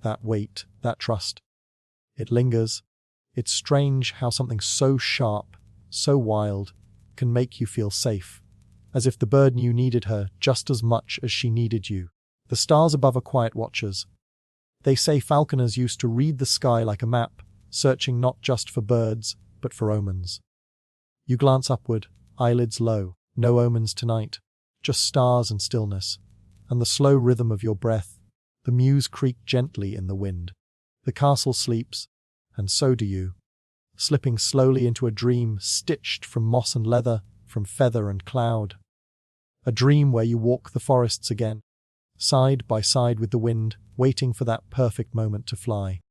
That weight, that trust. It lingers. It's strange how something so sharp, so wild, can make you feel safe, as if the bird knew needed her just as much as she needed you. The stars above are quiet watchers. They say falconers used to read the sky like a map, searching not just for birds, but for omens. You glance upward, eyelids low. No omens tonight, just stars and stillness, and the slow rhythm of your breath. The mews creak gently in the wind. The castle sleeps, and so do you, slipping slowly into a dream stitched from moss and leather, from feather and cloud. A dream where you walk the forests again, side by side with the wind, waiting for that perfect moment to fly.